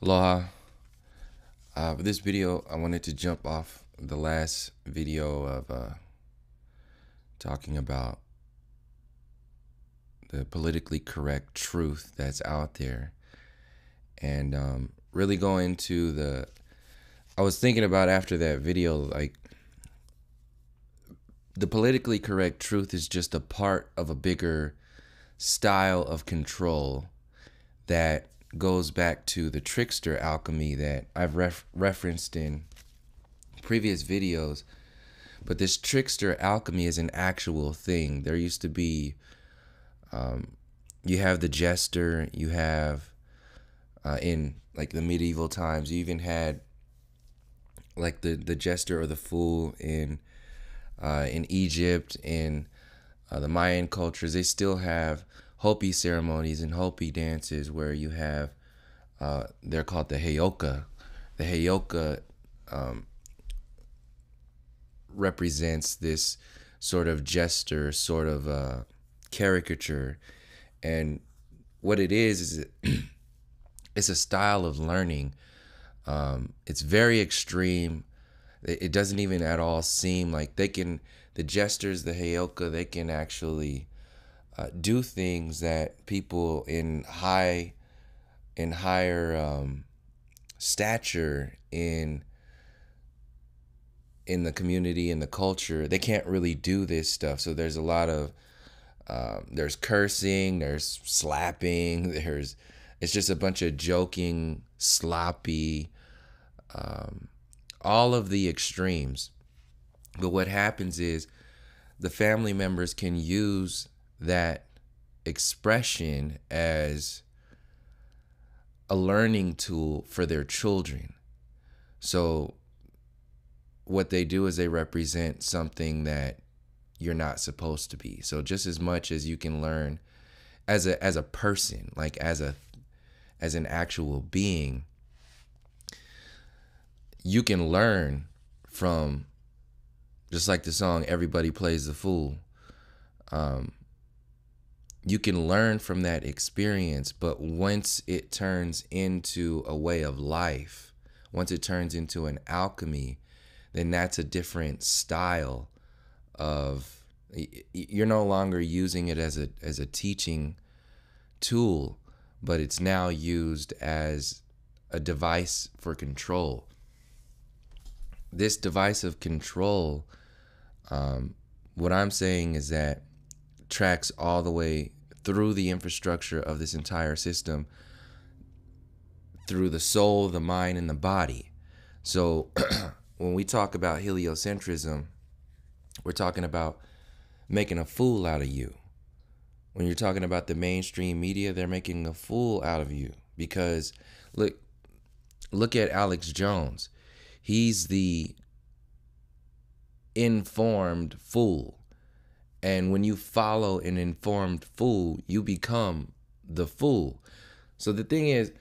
Aloha. For this video, I wanted to jump off the last video of talking about the politically correct truth that's out there, and really go into the. I was thinking about after that video, like the politically correct truth is just a part of a bigger style of control that goes back to the trickster alchemy that I've referenced in previous videos. But this trickster alchemy is an actual thing. There used to be, you have the jester, you have, in like the medieval times, you even had like the jester or the fool in Egypt, in the Mayan cultures. They still have Hopi ceremonies and Hopi dances where you have, they're called the Heyoka. The Heyoka represents this sort of jester, sort of caricature. And what it is it's a style of learning. It's very extreme. It doesn't even at all seem like the jesters, the Heyoka, they can actually do things that people in higher stature in the community, in the culture, they can't really do this stuff. So there's a lot of there's cursing, there's slapping, it's just a bunch of joking, sloppy, all of the extremes. But what happens is the family members can use that expression as a learning tool for their children. So what they do is they represent something that you're not supposed to be. So just as much as you can learn as a person, like as an actual being, you can learn from, just like the song Everybody Plays the Fool. You can learn from that experience, but once it turns into a way of life, once it turns into an alchemy, then that's a different style of, you're no longer using it as a teaching tool, but it's now used as a device for control. This device of control, what I'm saying is that tracks all the way through the infrastructure of this entire system, through the soul, the mind, and the body. So when we talk about heliocentrism, we're talking about making a fool out of you. When you're talking about the mainstream media, they're making a fool out of you. Because look at Alex Jones. He's the informed fool. And when you follow an informed fool, you become the fool. So the thing is,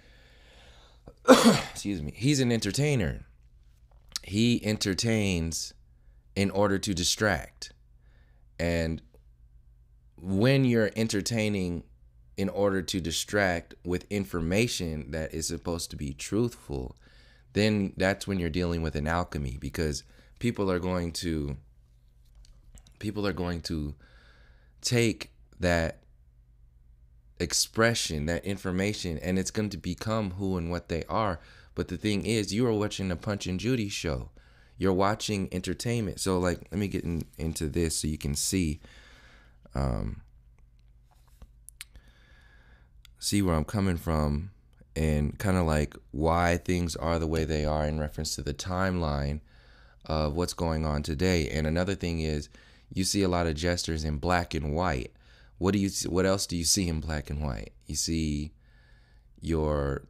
excuse me, he's an entertainer. He entertains in order to distract. And when you're entertaining in order to distract with information that is supposed to be truthful, then that's when you're dealing with an alchemy, because people are going to take that expression, that information, and it's going to become who and what they are. But the thing is, you are watching a Punch and Judy show. You're watching entertainment. So like, let me get into this so you can see where I'm coming from, and kind of like why things are the way they are in reference to the timeline of what's going on today. And another thing is, you see a lot of jesters in black and white. What else do you see in black and white? You see your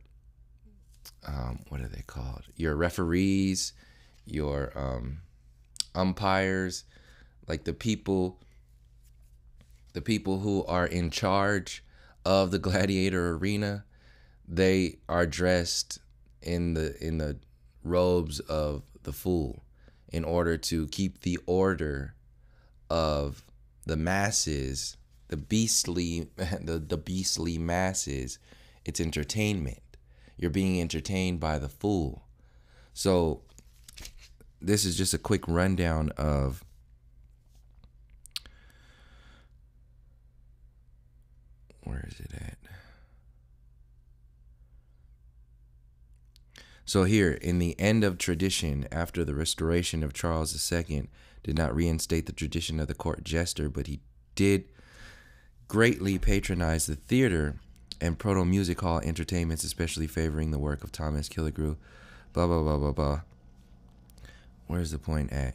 what are they called? Your referees, your umpires, like the people who are in charge of the gladiator arena. They are dressed in the robes of the fool in order to keep the order of the masses, the beastly masses. It's entertainment. You're being entertained by the fool. So this is just a quick rundown of where is it at? So here, in the end of tradition, after the restoration of Charles II did not reinstate the tradition of the court jester, but he did greatly patronize the theater and proto-music hall entertainments, especially favoring the work of Thomas Killigrew, blah, blah, blah, blah, blah. Where's the point at?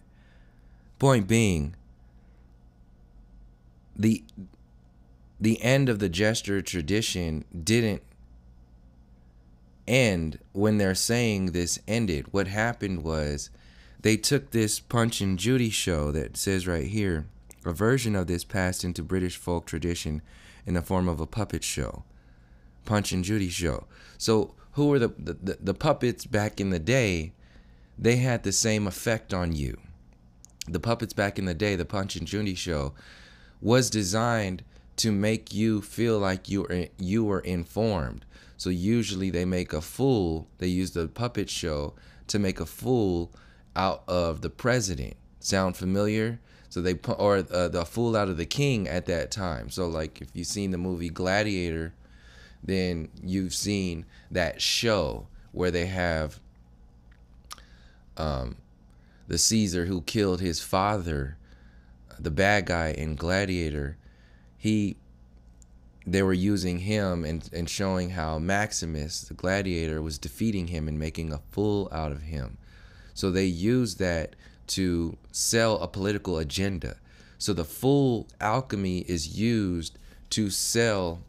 Point being, the end of the jester tradition didn't end when they're saying this ended. What happened was they took this Punch and Judy show that says right here, a version of this passed into British folk tradition in the form of a puppet show. Punch and Judy show. So who were the puppets back in the day? They had the same effect on you. The puppets back in the day, the Punch and Judy show, was designed to make you feel like you were informed. So usually they make a fool. They use the puppet show to make a fool out of the president. Sound familiar? So they put, or the fool out of the king at that time. So like if you've seen the movie Gladiator, then you've seen that show where they have the Caesar who killed his father, the bad guy in Gladiator. They were using him and showing how Maximus, the gladiator, was defeating him and making a fool out of him. So they used that to sell a political agenda. So the fool alchemy is used to sell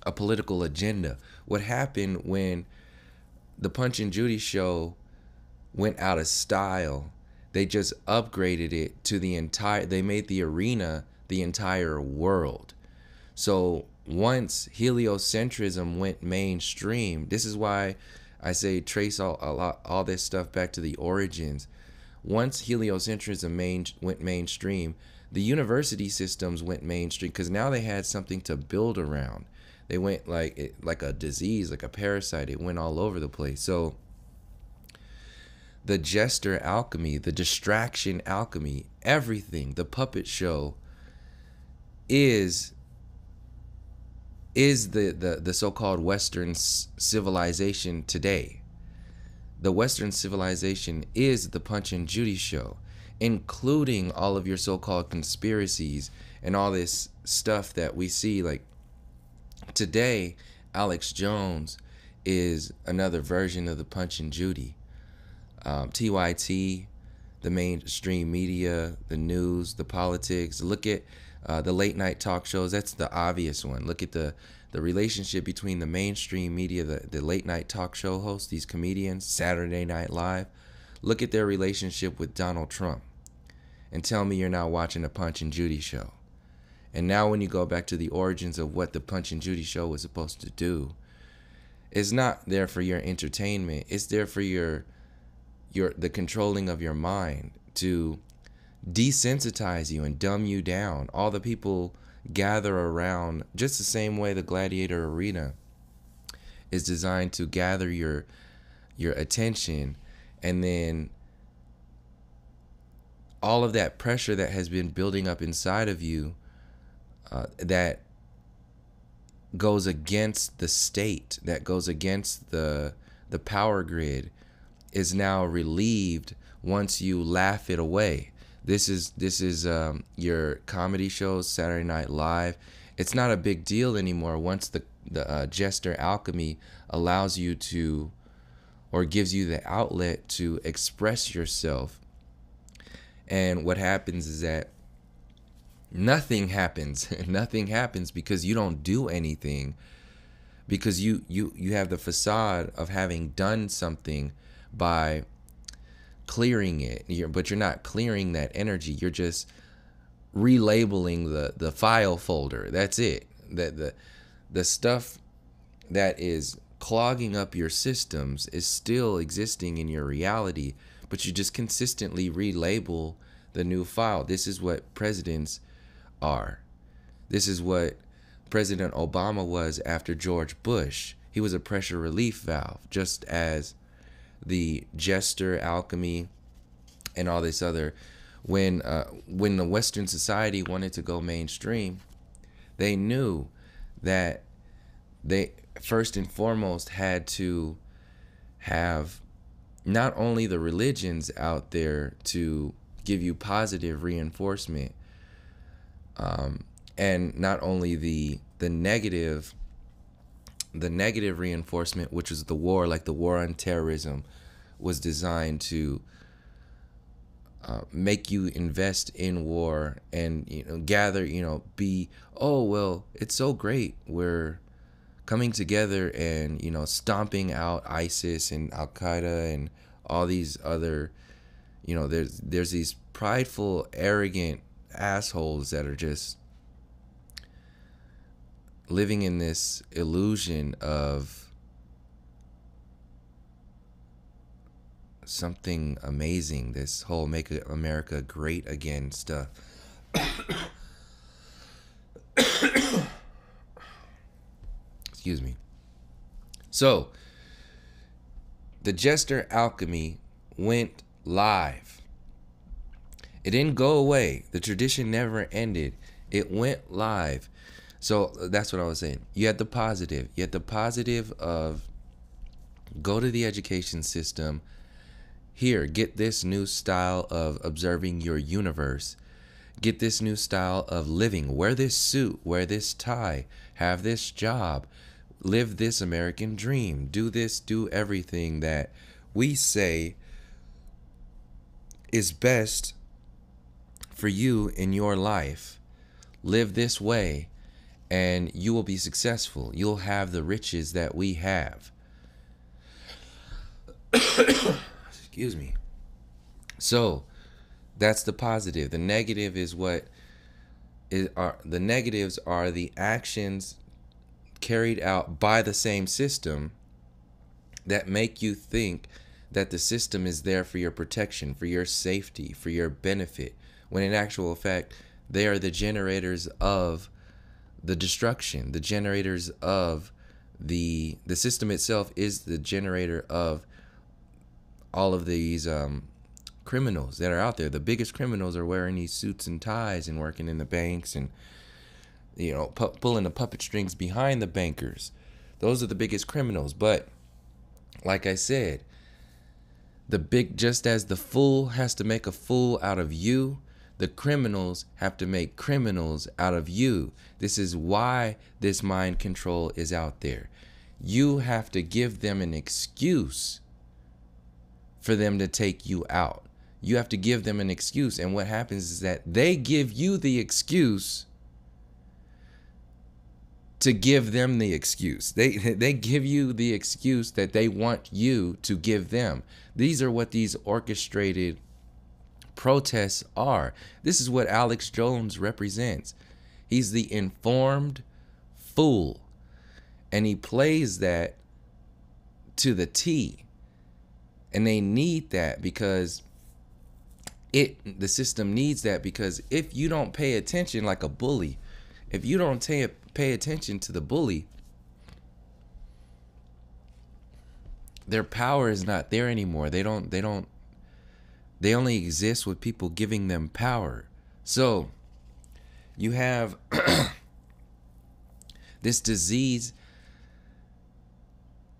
a political agenda. What happened when the Punch and Judy show went out of style, they just upgraded it to they made the arena the entire world. So once heliocentrism went mainstream, this is why I say trace all this stuff back to the origins. Once heliocentrism went mainstream, the university systems went mainstream because now they had something to build around. They went like a disease, like a parasite. It went all over the place. So the jester alchemy, the distraction alchemy, everything, the puppet show is the so-called Western civilization today. The Western civilization is the Punch and Judy show, including all of your so-called conspiracies and all this stuff that we see. Like today, Alex Jones is another version of the Punch and Judy. TYT, the mainstream media, the news, the politics. Look at the late night talk shows. That's the obvious one. Look at the relationship between the mainstream media, the late night talk show hosts, these comedians, Saturday Night Live. Look at their relationship with Donald Trump and tell me you're not watching a Punch and Judy show. And now when you go back to the origins of what the Punch and Judy show was supposed to do, it's not there for your entertainment. It's there for the controlling of your mind, to desensitize you and dumb you down. All the people gather around just the same way the gladiator arena is designed to gather your attention, and then all of that pressure that has been building up inside of you that goes against the state, that goes against the power grid, is now relieved once you laugh it away. This is your comedy shows, Saturday Night Live. It's not a big deal anymore once the jester alchemy allows you to, or gives you the outlet to express yourself. And what happens is that nothing happens. Nothing happens because you don't do anything, because you have the facade of having done something by clearing it, but you're not clearing that energy. You're just relabeling the file folder. That's it. The stuff that is clogging up your systems is still existing in your reality, but you just consistently relabel the new file. This is what presidents are. This is what President Obama was after George Bush. He was a pressure relief valve, just as the jester alchemy and all this other. When the Western society wanted to go mainstream, they knew that they first and foremost had to have not only the religions out there to give you positive reinforcement, and not only the negative reinforcement, which was the war, like the war on terrorism was designed to make you invest in war and, you know, gather, you know, be, oh, well, it's so great, we're coming together and, you know, stomping out ISIS and Al Qaeda and all these other, you know, there's these prideful, arrogant assholes that are just living in this illusion of something amazing, this whole make America great again stuff. Excuse me. So the jester alchemy went live. It didn't go away. The tradition never ended. It went live. So that's what I was saying. You had the positive. You had the positive of go to the education system. Here, get this new style of observing your universe. Get this new style of living. Wear this suit. Wear this tie. Have this job. Live this American dream. Do this. Do everything that we say is best for you in your life. Live this way, and you will be successful. You'll have the riches that we have. Excuse me. So that's the positive. The negative is what the negatives are the actions carried out by the same system that make you think that the system is there for your protection, for your safety, for your benefit, when in actual fact they are the generators of the destruction, the generators of the system itself is the generator of all of these criminals that are out there. The biggest criminals are wearing these suits and ties and working in the banks and, you know, pulling the puppet strings behind the bankers. Those are the biggest criminals. But like I said, just as the fool has to make a fool out of you, the criminals have to make criminals out of you. This is why this mind control is out there. You have to give them an excuse for them to take you out. You have to give them an excuse. And what happens is that they give you the excuse to give them the excuse. They give you the excuse that they want you to give them. These are what these orchestrated protests are. This is what Alex Jones represents. He's the informed fool. And he plays that to the T. And they need that because the system needs that, because if you don't pay attention like a bully, if you don't pay attention to the bully, their power is not there anymore. They only exist with people giving them power. So you have this disease.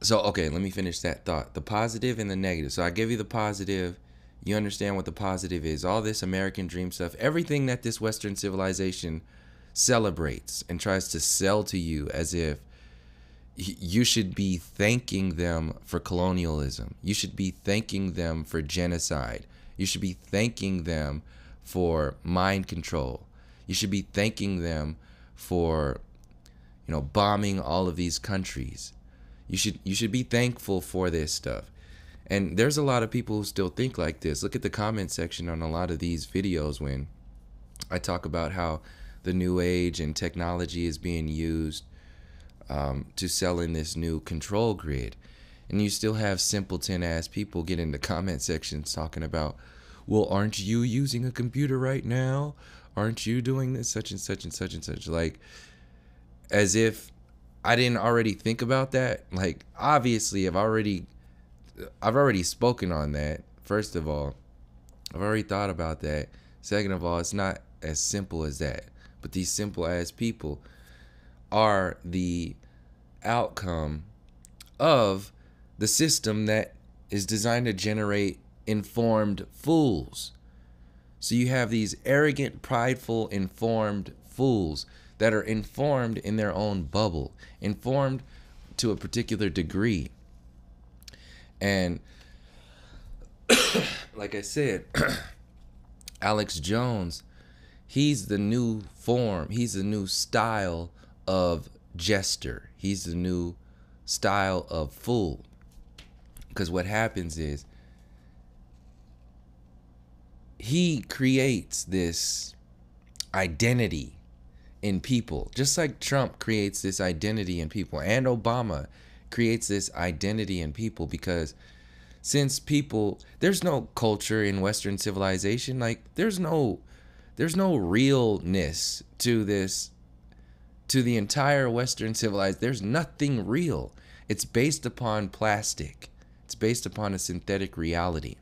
So, okay, let me finish that thought. The positive and the negative. So I give you the positive. You understand what the positive is. All this American dream stuff, everything that this Western civilization celebrates and tries to sell to you as if you should be thanking them for colonialism. You should be thanking them for genocide. You should be thanking them for mind control. You should be thanking them for, you know, bombing all of these countries. You should be thankful for this stuff. And there's a lot of people who still think like this. Look at the comment section on a lot of these videos when I talk about how the new age and technology is being used to sell in this new control grid. And you still have simpleton ass people get in the comment sections talking about, well, aren't you using a computer right now? Aren't you doing this such and such and such and such? Like, as if I didn't already think about that. Like, obviously, I've already spoken on that. First of all, I've already thought about that. Second of all, it's not as simple as that. But these simple ass people are the outcome of the system that is designed to generate informed fools. So you have these arrogant, prideful, informed fools that are informed in their own bubble, informed to a particular degree. And like I said, Alex Jones, he's the new form, he's the new style of jester, he's the new style of fool. Because what happens is he creates this identity in people, just like Trump creates this identity in people, and Obama creates this identity in people, because since people, there's no culture in Western civilization, like there's no realness to this, to the entire Western civilization. There's nothing real. It's based upon plastic. It's based upon a synthetic reality.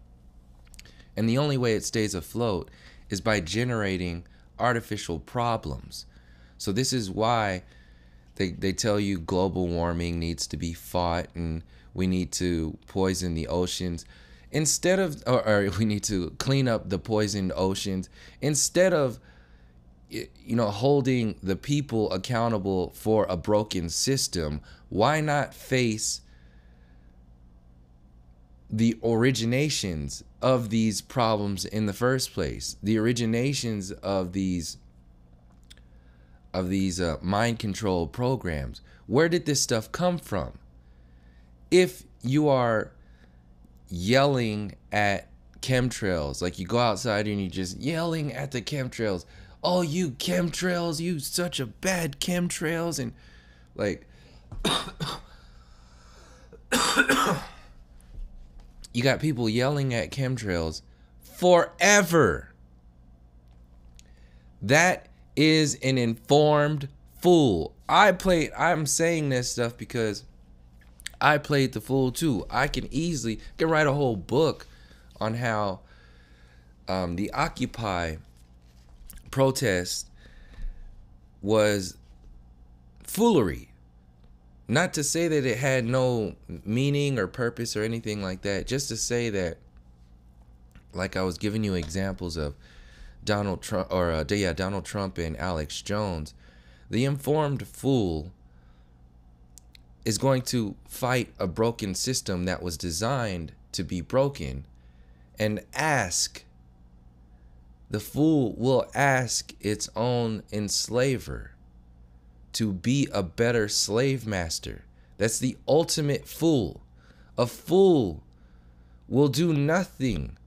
And the only way it stays afloat is by generating artificial problems. So this is why they tell you global warming needs to be fought, and we need to poison the oceans instead of, or we need to clean up the poisoned oceans instead of, holding the people accountable for a broken system. Why not face the originations of these problems in the first place? The originations of these mind control programs. Where did this stuff come from? If you are yelling at chemtrails, like you go outside and you're just yelling at the chemtrails, oh, you chemtrails, you such a bad chemtrails, and like you got people yelling at chemtrails forever. That is an informed fool. I'm saying this stuff because I played the fool too. I can write a whole book on how the Occupy protest was foolery. Not to say that it had no meaning or purpose or anything like that. Just to say that, like I was giving you examples of Donald Trump and Alex Jones, the informed fool is going to fight a broken system that was designed to be broken, and the fool will ask its own enslaver to be a better slave master. That's the ultimate fool. A fool will do nothing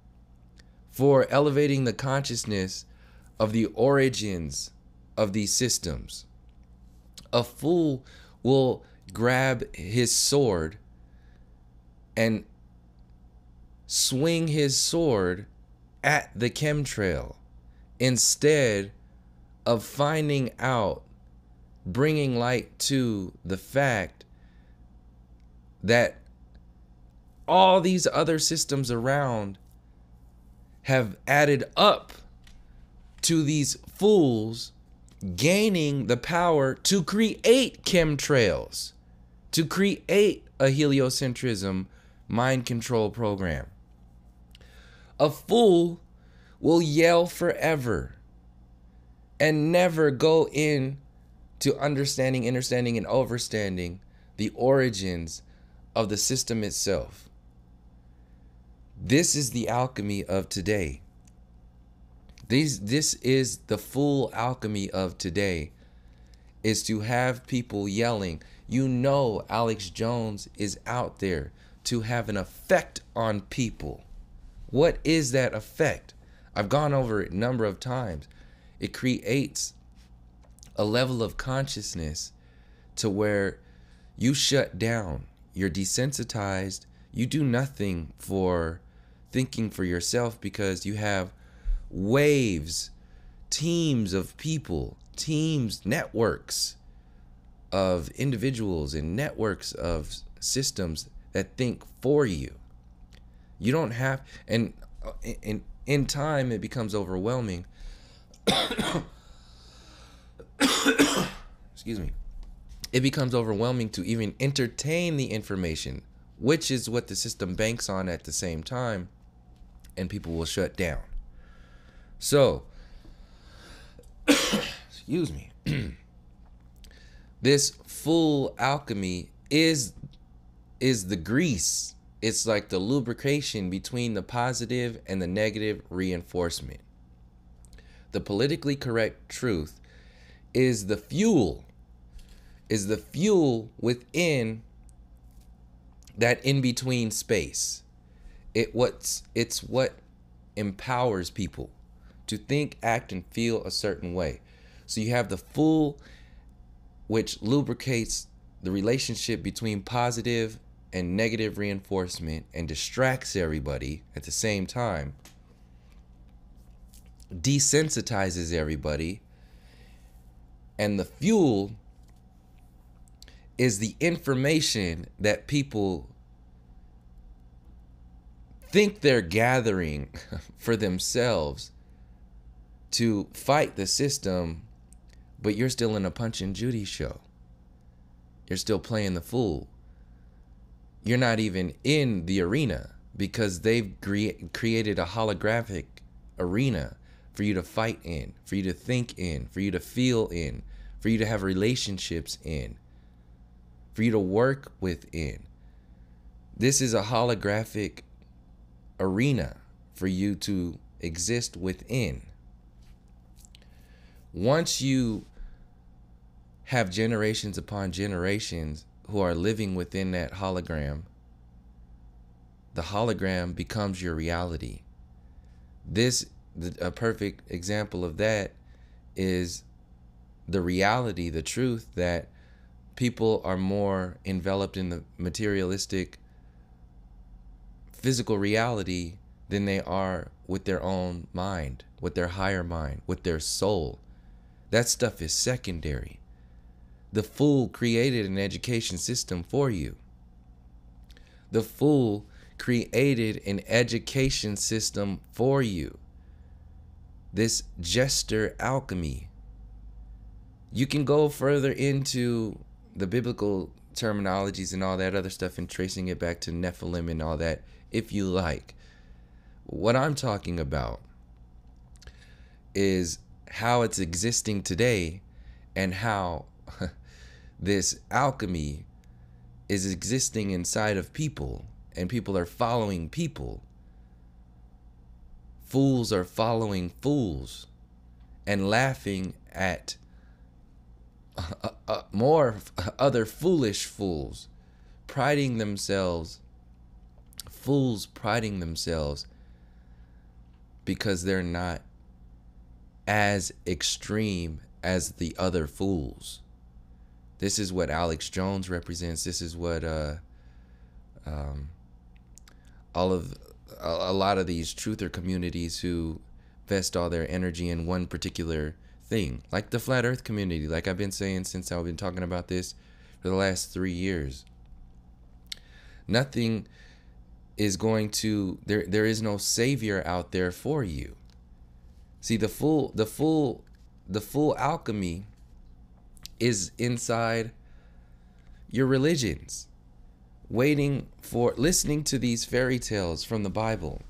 for elevating the consciousness of the origins of these systems. A fool will grab his sword and swing his sword at the chemtrail instead of finding out, bringing light to the fact that all these other systems around have added up to these fools gaining the power to create chemtrails, to create a heliocentrism mind control program. A fool will yell forever and never go in to understanding, and overstanding the origins of the system itself. This is the alchemy of today. This is the full alchemy of today, is to have people yelling. Alex Jones is out there to have an effect on people. What is that effect? I've gone over it a number of times. It creates a level of consciousness to where you shut down, you're desensitized, you do nothing for thinking for yourself, because you have waves, teams of people, networks of individuals and networks of systems that think for you. You don't have, and in time it becomes overwhelming. Excuse me. It becomes overwhelming to even entertain the information, which is what the system banks on at the same time, and people will shut down. So, excuse me. This full alchemy is the grease. It's like the lubrication between the positive and the negative reinforcement. The politically correct truth is the fuel within that in-between space. It's what empowers people to think, act, and feel a certain way. So you have the full, which lubricates the relationship between positive and negative reinforcement and distracts everybody at the same time, desensitizes everybody, and the fuel is the information that people think they're gathering for themselves to fight the system, but you're still in a Punch and Judy show. You're still playing the fool. You're not even in the arena because they've created a holographic arena for you to fight in, for you to think in, for you to feel in, for you to have relationships in, for you to work within. This is a holographic arena for you to exist within. Once you have generations upon generations who are living within that hologram, the hologram becomes your reality. A perfect example of that is the reality, the truth that people are more enveloped in the materialistic physical reality than they are with their own mind, with their higher mind, with their soul. That stuff is secondary. The fool created an education system for you. The fool created an education system for you. This jester alchemy. You can go further into the biblical terminologies and all that other stuff and tracing it back to Nephilim and all that if you like. What I'm talking about is how it's existing today and how this alchemy is existing inside of people, and people are following people. Fools are following fools and laughing at more other foolish fools, priding themselves, fools priding themselves because they're not as extreme as the other fools. This is what Alex Jones represents. This is what a lot of these truther communities who vest all their energy in one particular thing, like the flat earth community, like I've been saying since I've been talking about this for the last 3 years. Nothing is going to, there is no savior out there for you. See, the full alchemy is inside your religions, listening to these fairy tales from the Bible,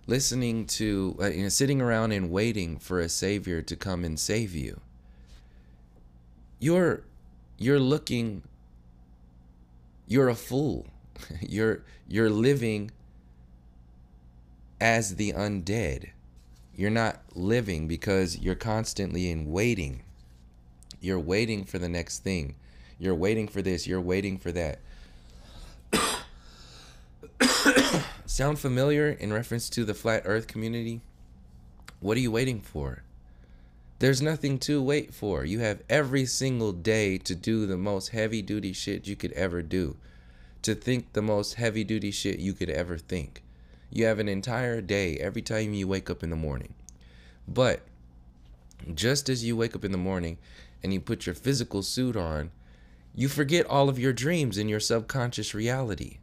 listening to, sitting around and waiting for a savior to come and save you. You're a fool. You're living as the undead. You're not living because you're constantly in waiting. You're waiting for the next thing. You're waiting for this. You're waiting for that. Sound familiar in reference to the flat earth community? What are you waiting for? There's nothing to wait for. You have every single day to do the most heavy duty shit you could ever do. To think the most heavy duty shit you could ever think. You have an entire day every time you wake up in the morning. But just as you wake up in the morning and you put your physical suit on, you forget all of your dreams in your subconscious reality.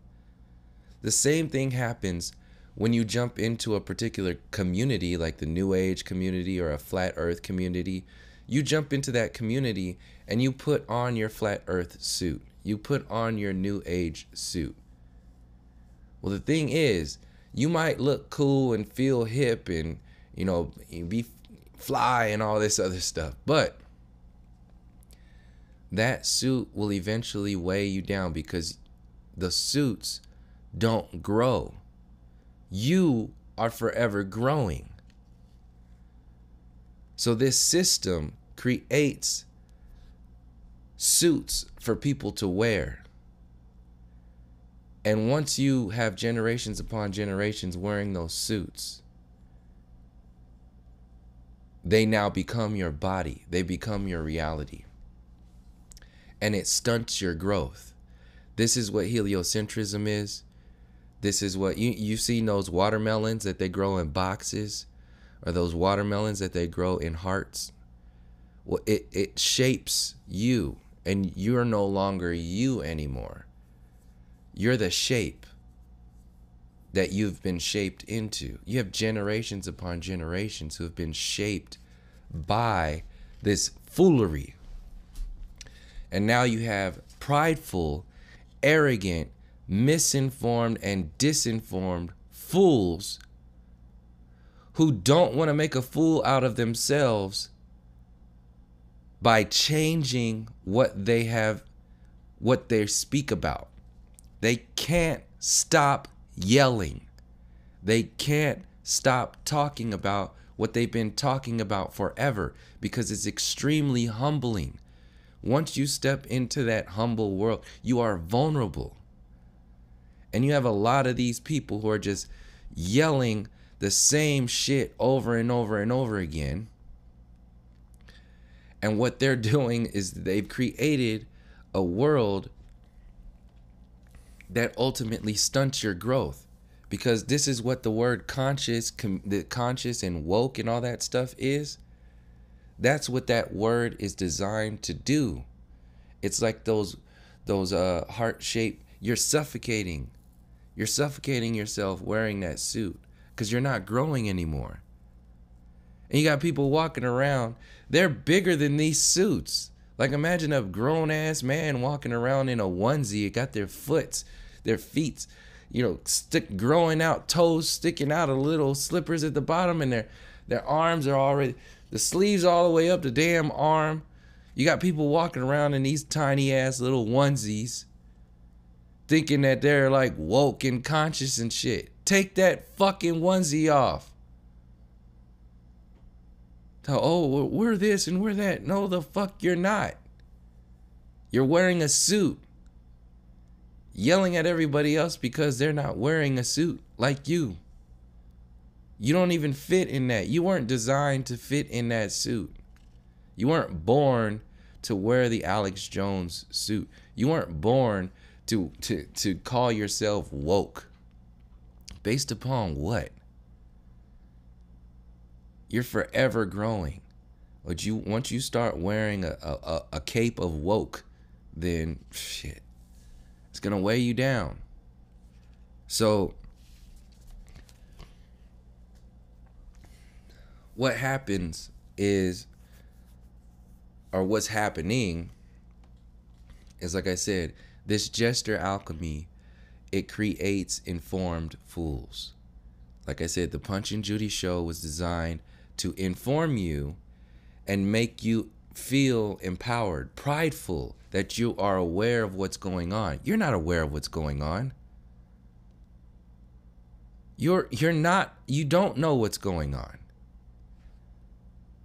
The same thing happens when you jump into a particular community, like the New Age community or a Flat Earth community. You jump into that community and you put on your Flat Earth suit. You put on your New Age suit. Well, the thing is, you might look cool and feel hip and, you know, be fly and all this other stuff, but that suit will eventually weigh you down because the suits don't grow. You are forever growing. So this system creates suits for people to wear. And once you have generations upon generations wearing those suits, they now become your body. They become your reality. And it stunts your growth. This is what heliocentrism is. This is what you've seen those watermelons that they grow in boxes, or those watermelons that they grow in hearts. Well, it shapes you, and you're no longer you anymore. You're the shape that you've been shaped into. You have generations upon generations who have been shaped by this foolery. And now you have prideful, arrogant, misinformed, and disinformed fools who don't want to make a fool out of themselves by changing what they speak about. They can't stop yelling. They can't stop talking about what they've been talking about forever because it's extremely humbling. Once you step into that humble world, you are vulnerable. And you have a lot of these people who are just yelling the same shit over and over and over again. And what they're doing is they've created a world that ultimately stunts your growth, because this is what the word conscious, the conscious and woke and all that stuff is. That's what that word is designed to do. It's like those heart-shaped. You're suffocating yourself wearing that suit because you're not growing anymore. And you got people walking around, they're bigger than these suits. Like, imagine a grown-ass man walking around in a onesie, got their feet, growing out, toes sticking out, a little slippers at the bottom, and their arms are already, the sleeves all the way up the damn arm. You got people walking around in these tiny-ass little onesies, thinking that they're like woke and conscious and shit. Take that fucking onesie off. Oh, we're this and we're that. No, the fuck you're not. You're wearing a suit. Yelling at everybody else because they're not wearing a suit like you. You don't even fit in that. You weren't designed to fit in that suit. You weren't born to wear the Alex Jones suit. You weren't born to call yourself woke. Based upon what? You're forever growing. But once you start wearing a cape of woke, then shit, it's gonna weigh you down. So what happens is, or what's happening is, like I said, this gesture alchemy, it creates informed fools. Like I said, the Punch and Judy show was designed to inform you and make you feel empowered, prideful, that you are aware of what's going on. You're not aware of what's going on. You don't know what's going on.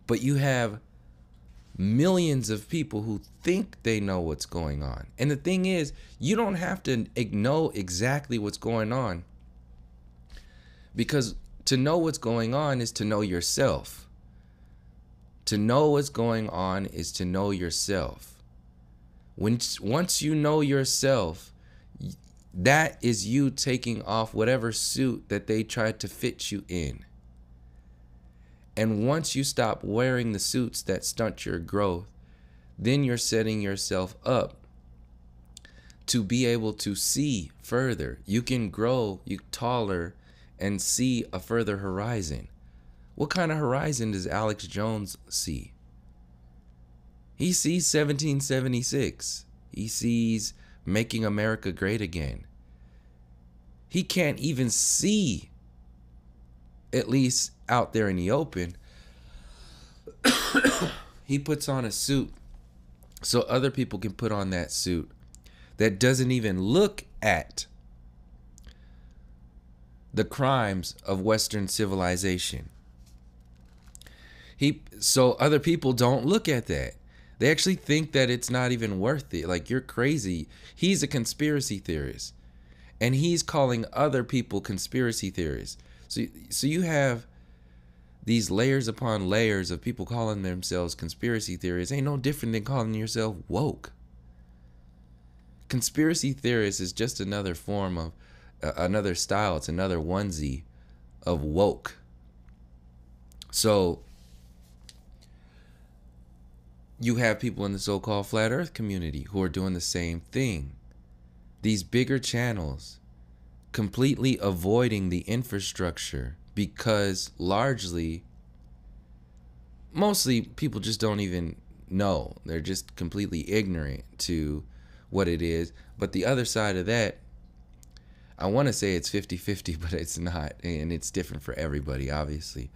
But you have millions of people who think they know what's going on. And the thing is, you don't have to know exactly what's going on, because to know what's going on is to know yourself. To know what's going on is to know yourself. Once you know yourself, that is you taking off whatever suit that they tried to fit you in. And once you stop wearing the suits that stunt your growth, then you're setting yourself up to be able to see further. You can grow taller and see a further horizon. What kind of horizon does Alex Jones see? He sees 1776. He sees making America great again. He can't even see, at least out there in the open. He puts on a suit so other people can put on that suit that doesn't even look at the crimes of Western civilization. So other people don't look at that. They actually think that it's not even worth it. Like, you're crazy. He's a conspiracy theorist, and he's calling other people conspiracy theorists. So you have these layers upon layers of people calling themselves conspiracy theorists. Ain't no different than calling yourself woke. Conspiracy theorist is just another form of another style. It's another onesie of woke. So you have people in the so-called flat earth community who are doing the same thing. These bigger channels completely avoiding the infrastructure because mostly people just don't even know. They're just completely ignorant to what it is. But the other side of that, I want to say it's 50-50, but it's not. And it's different for everybody, obviously.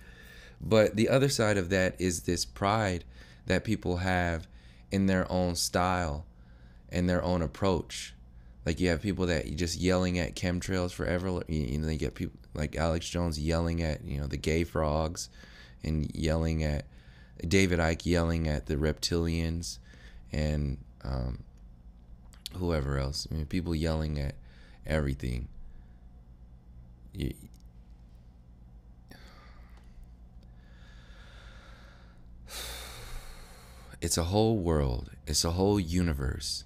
But the other side of that is this pride that people have in their own style and their own approach. Like, you have people that just yelling at chemtrails forever. You know, you get people like Alex Jones yelling at, the gay frogs, and yelling at David Icke, yelling at the reptilians, and whoever else. I mean, people yelling at everything. It's a whole world. It's a whole universe.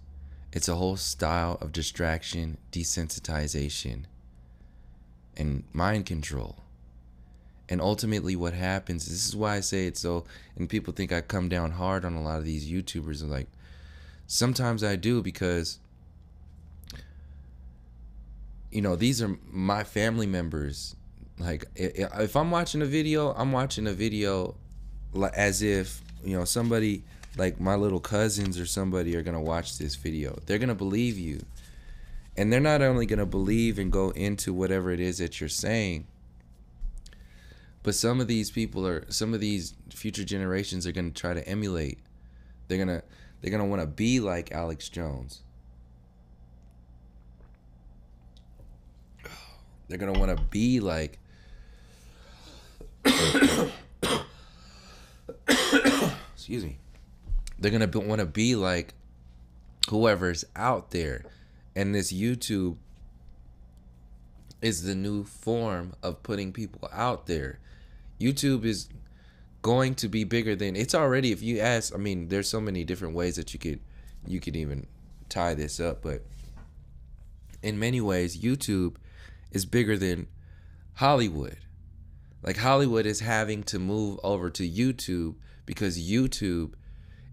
It's a whole style of distraction, desensitization, and mind control. And ultimately what happens, this is why I say it so, and people think I come down hard on a lot of these YouTubers. Like, sometimes I do, because, these are my family members. Like, if I'm watching a video, I'm watching a video as if, somebody, like my little cousins or somebody, are going to watch this video. They're going to believe you. And they're not only going to believe and go into whatever it is that you're saying, but some of these future generations are going to try to emulate. They're going to want to be like Alex Jones. They're going to want to be like excuse me. They're going to want to be like whoever's out there. And this YouTube is the new form of putting people out there. YouTube is going to be bigger than it's already. If you ask, I mean, there's so many different ways that you could even tie this up, but in many ways, YouTube is bigger than Hollywood. Like, Hollywood is having to move over to YouTube because YouTube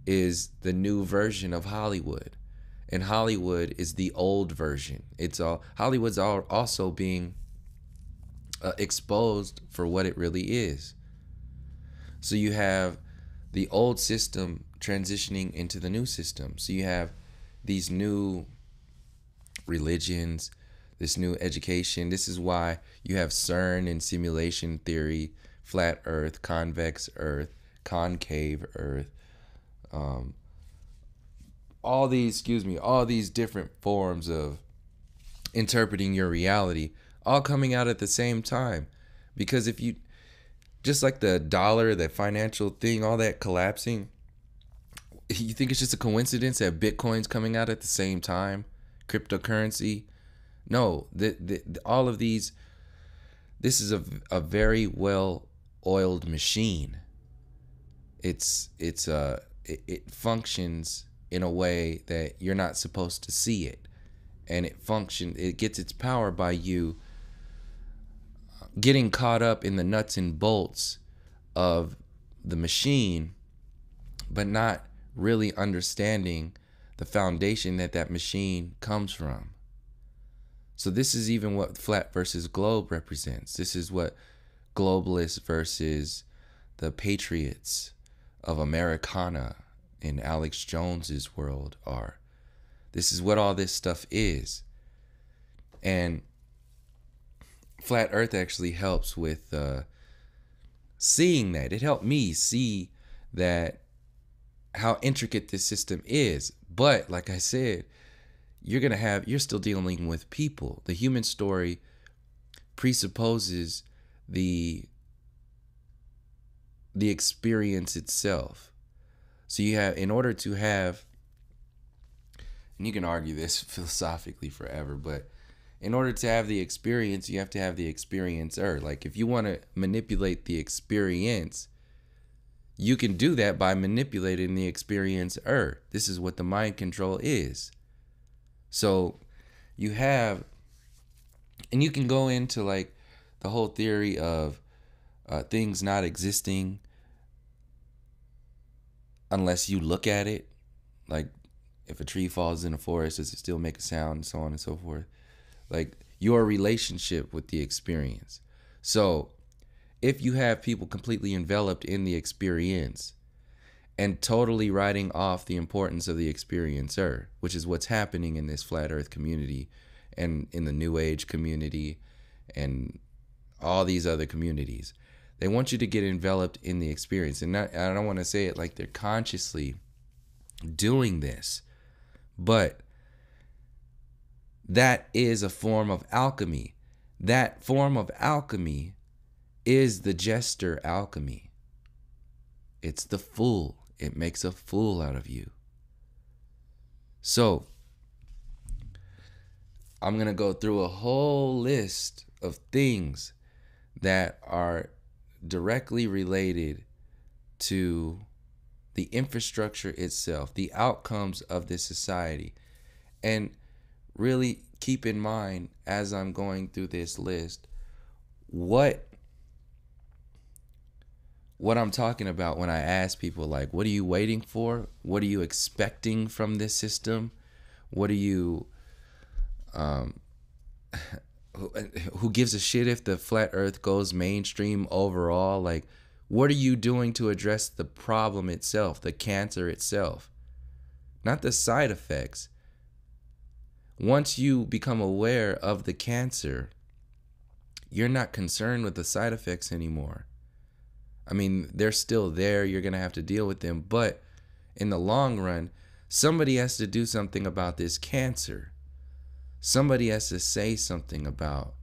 is the new version of Hollywood, and Hollywood is the old version. Hollywood's also being exposed for what it really is. So you have the old system transitioning into the new system. So you have these new religions, this new education. This is why you have CERN and simulation theory, flat earth, convex earth, concave earth, all these different forms of interpreting your reality, all coming out at the same time. Because if you, just like the dollar, that financial thing, all that collapsing, you think it's just a coincidence that Bitcoin's coming out at the same time, cryptocurrency? No, all of these, this is a very well-oiled machine. It functions in a way that you're not supposed to see it, and it gets its power by you getting caught up in the nuts and bolts of the machine, but not really understanding the foundation that machine comes from. So this is even what flat versus globe represents. This is what globalists versus the patriots of Americana in Alex Jones's world are. This is what all this stuff is. And flat earth actually helps with seeing that. It helped me see that how intricate this system is. But like I said, you're still dealing with people. The human story presupposes the experience itself. So you have, in order to have, and you can argue this philosophically forever, but in order to have the experience, you have to have the experiencer. Like if you want to manipulate the experience, you can do that by manipulating the experiencer. This is what the mind control is. So you have, and you can go into like the whole theory of things not existing unless you look at it. Like if a tree falls in a forest, does it still make a sound, and so on and so forth. Like your relationship with the experience. So if you have people completely enveloped in the experience and totally writing off the importance of the experiencer, which is what's happening in this flat earth community and in the new age community and all these other communities, they want you to get enveloped in the experience. And I don't want to say it like they're consciously doing this, but that is a form of alchemy. That form of alchemy is the jester alchemy. It's the fool. It makes a fool out of you. So I'm going to go through a whole list of things that are directly related to the infrastructure itself, the outcomes of this society. And really keep in mind, as I'm going through this list, what I'm talking about when I ask people, like, what are you waiting for? What are you expecting from this system? What are you, who gives a shit if the flat earth goes mainstream overall? Like, what are you doing to address the problem itself, the cancer itself? Not the side effects. Once you become aware of the cancer, you're not concerned with the side effects anymore. I mean, they're still there. You're going to have to deal with them. But in the long run, somebody has to do something about this cancer. Somebody has to say something about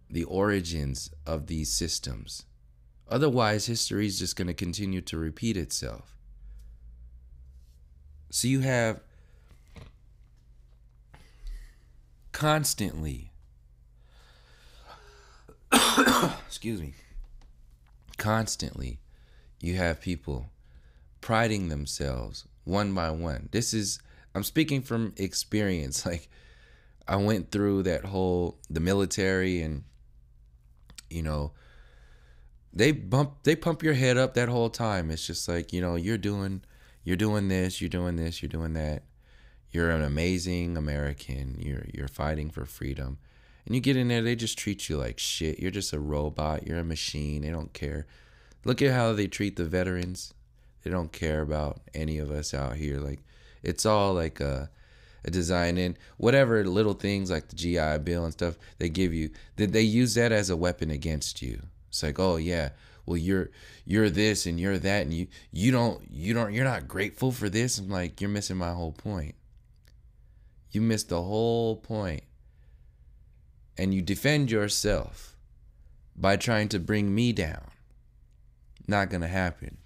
the origins of these systems. Otherwise, history is just going to continue to repeat itself. So you have constantly, excuse me, constantly, you have people priding themselves one by one. I'm speaking from experience. Like, I went through the military, and, you know, they pump your head up that whole time. It's just like, you know, you're doing this, you're doing this, you're doing that. You're an amazing American. You're fighting for freedom. And you get in there, they just treat you like shit. You're just a robot. You're a machine. They don't care. Look at how they treat the veterans. They don't care about any of us out here. Like, it's all like a design, and whatever little things like the GI Bill and stuff they give you, they use that as a weapon against you. It's like, oh yeah, well you're this and you're that, and you're not grateful for this. I'm like, you're missing my whole point. You missed the whole point. And you defend yourself by trying to bring me down. Not gonna happen.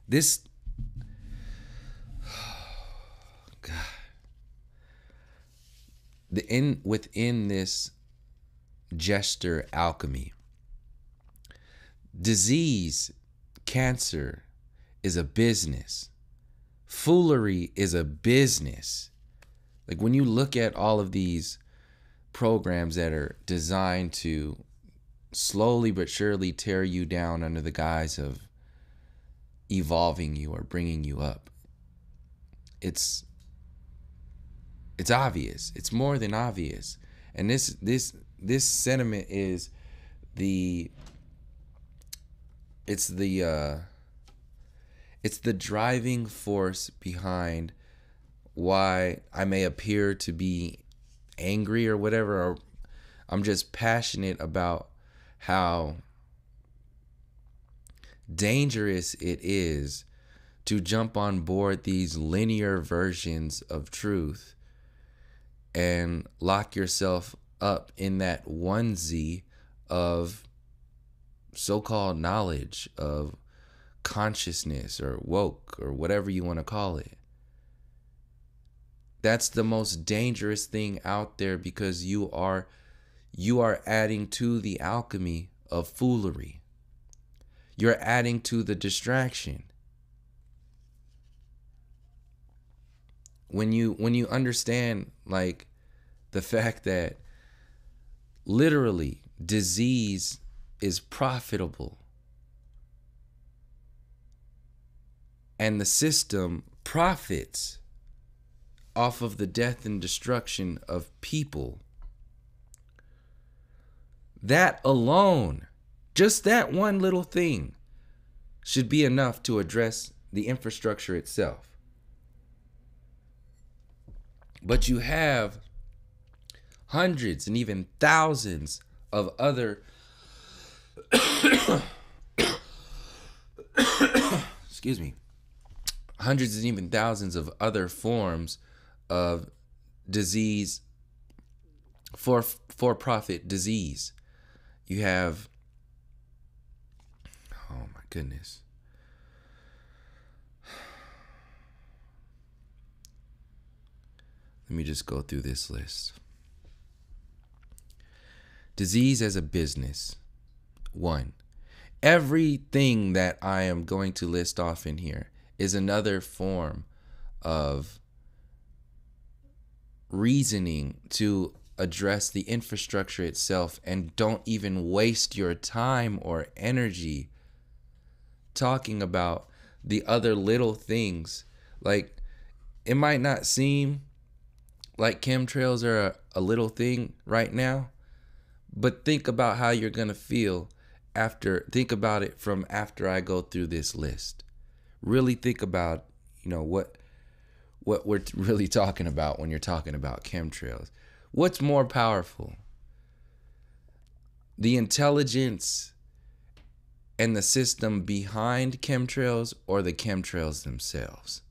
This, God, within this jester alchemy, disease, cancer is a business. Foolery is a business. Like, when you look at all of these programs that are designed to slowly but surely tear you down under the guise of evolving you or bringing you up. It's obvious. It's more than obvious. And this sentiment is it's the driving force behind why I may appear to be angry or whatever, or I'm just passionate about how dangerous it is to jump on board these linear versions of truth and lock yourself up in that onesie of so-called knowledge, of consciousness or woke or whatever you want to call it. That's the most dangerous thing out there, because you are adding to the alchemy of foolery. You're adding to the distraction. When you understand, like, the fact that literally disease is profitable and the system profits off of the death and destruction of people, that alone, just that one little thing, should be enough to address the infrastructure itself. But you have hundreds and even thousands of other excuse me, hundreds and even thousands of other forms of disease, for-profit disease. You have, oh my goodness, let me just go through this list. Disease as a business. 1. Everything that I am going to list off in here is another form of reasoning to address the infrastructure itself, and don't even waste your time or energy talking about the other little things. Like, it might not seem like chemtrails are a little thing right now, but think about how you're going to feel think about it from after I go through this list. Really think about, what we're really talking about when you're talking about chemtrails. What's more powerful? The intelligence and the system behind chemtrails, or the chemtrails themselves?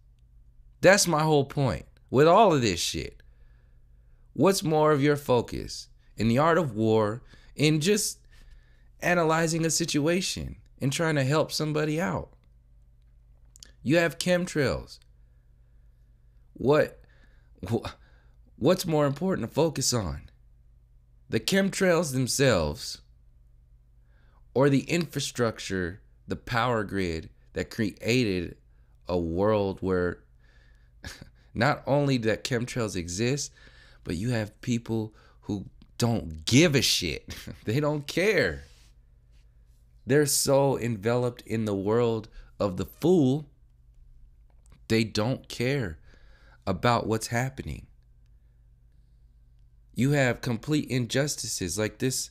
That's my whole point with all of this shit. What's more of your focus in the art of war, in just analyzing a situation and trying to help somebody out? You have chemtrails. What's more important to focus on? The chemtrails themselves, or the infrastructure, the power grid that created a world where not only that chemtrails exist, but you have people who don't give a shit. They don't care. They're so enveloped in the world of the fool, they don't care about what's happening. You have complete injustices like this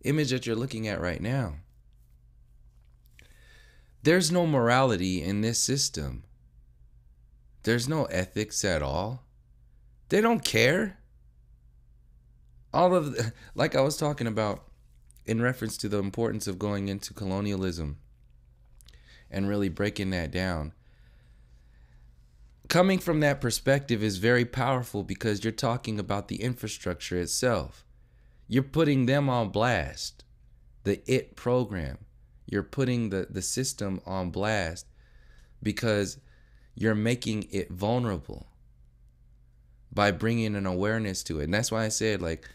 image that you're looking at right now. There's no morality in this system. There's no ethics at all. They don't care. Like I was talking about in reference to the importance of going into colonialism and really breaking that down. Coming from that perspective is very powerful, because you're talking about the infrastructure itself. You're putting them on blast. The IT program. You're putting the system on blast because you're making it vulnerable by bringing an awareness to it. And that's why I said, like,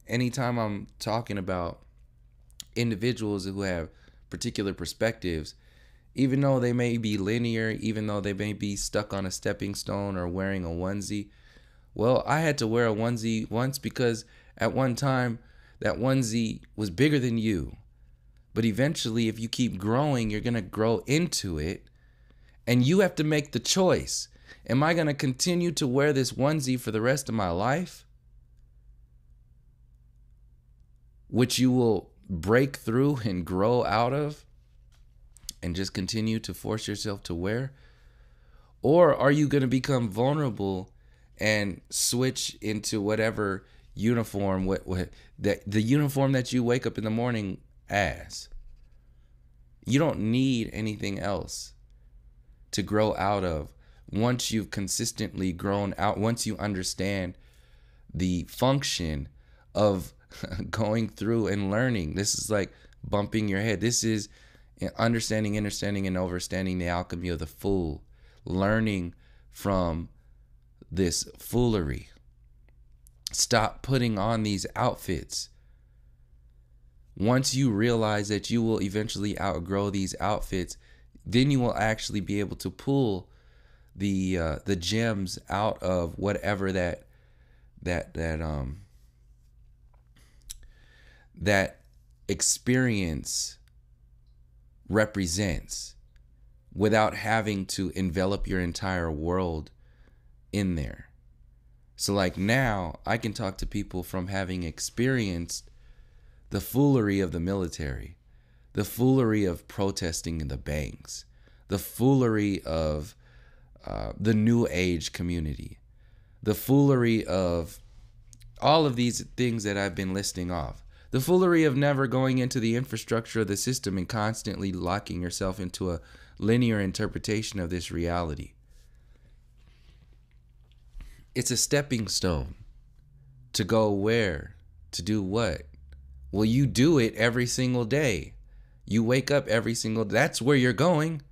anytime I'm talking about individuals who have particular perspectives, even though they may be linear, even though they may be stuck on a stepping stone or wearing a onesie. Well, I had to wear a onesie once because at one time that onesie was bigger than you. But eventually, if you keep growing, you're going to grow into it. And you have to make the choice. Am I going to continue to wear this onesie for the rest of my life? Which you will break through and grow out of and just continue to force yourself to wear? Or are you going to become vulnerable and switch into whatever uniform, the uniform that you wake up in the morning as? You don't need anything else to grow out of once you've consistently grown out, once you understand the function of going through and learning. This is like bumping your head. This is understanding, and overstanding the alchemy of the fool. Learning from this foolery. Stop putting on these outfits. Once you realize that you will eventually outgrow these outfits, then you will actually be able to pull the gems out of whatever that experience represents, without having to envelop your entire world in there. So like now, I can talk to people from having experienced the foolery of the military, the foolery of protesting in the banks, the foolery of the New Age community, the foolery of all of these things that I've been listing off. The foolery of never going into the infrastructure of the system and constantly locking yourself into a linear interpretation of this reality. It's a stepping stone to go where? To do what? Well, you do it every single day. You wake up every single day. That's where you're going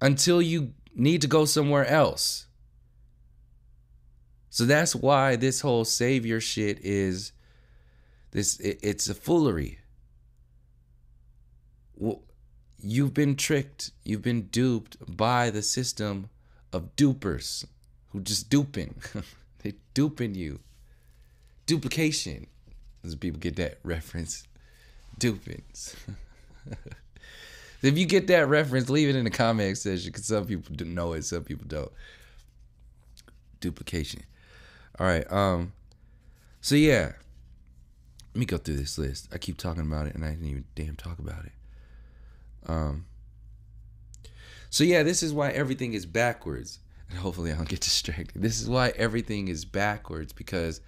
until you need to go somewhere else. So that's why this whole savior shit is it's a foolery. Well, you've been tricked. You've been duped by the system of dupers who just duping. They duping you. Duplication. Does people get that reference? Dupings. If you get that reference, leave it in the comment section, because some people know it, some people don't. Duplication. All right. So yeah. Let me go through this list. I keep talking about it and I didn't even damn talk about it. So yeah, this is why everything is backwards. And hopefully I don't get distracted. This is why everything is backwards, because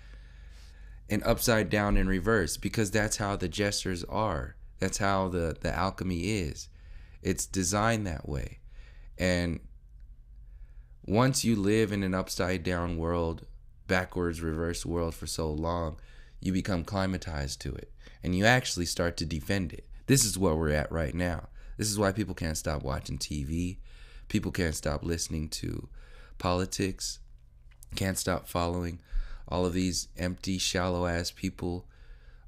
and upside down and reverse, because that's how the gestures are. That's how the alchemy is. It's designed that way. And once you live in an upside down world, backwards, reverse world for so long, you become climatized to it and you actually start to defend it. This is where we're at right now. This is why people can't stop watching TV. People can't stop listening to politics. Can't stop following all of these empty, shallow ass people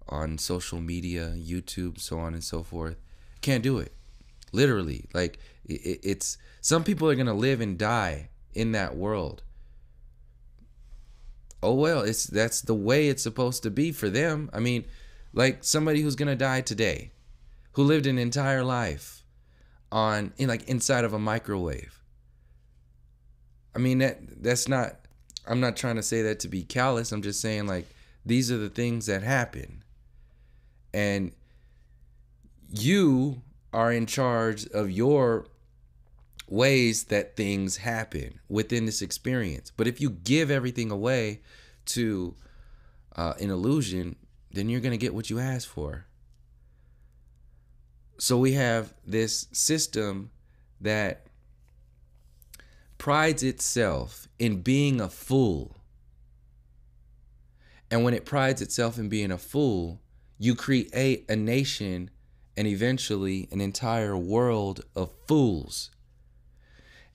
on social media, YouTube, so on and so forth. Can't do it. Literally. Like it's some people are going to live and die in that world. Oh well, that's the way it's supposed to be for them. I mean, like somebody who's gonna die today, who lived an entire life inside of a microwave. I mean that's not. I'm not trying to say that to be callous. I'm just saying like these are the things that happen, and you are in charge of your ways that things happen within this experience. But if you give everything away to an illusion, then you're going to get what you ask for. So we have this system that prides itself in being a fool. And when it prides itself in being a fool, you create a nation and eventually an entire world of fools.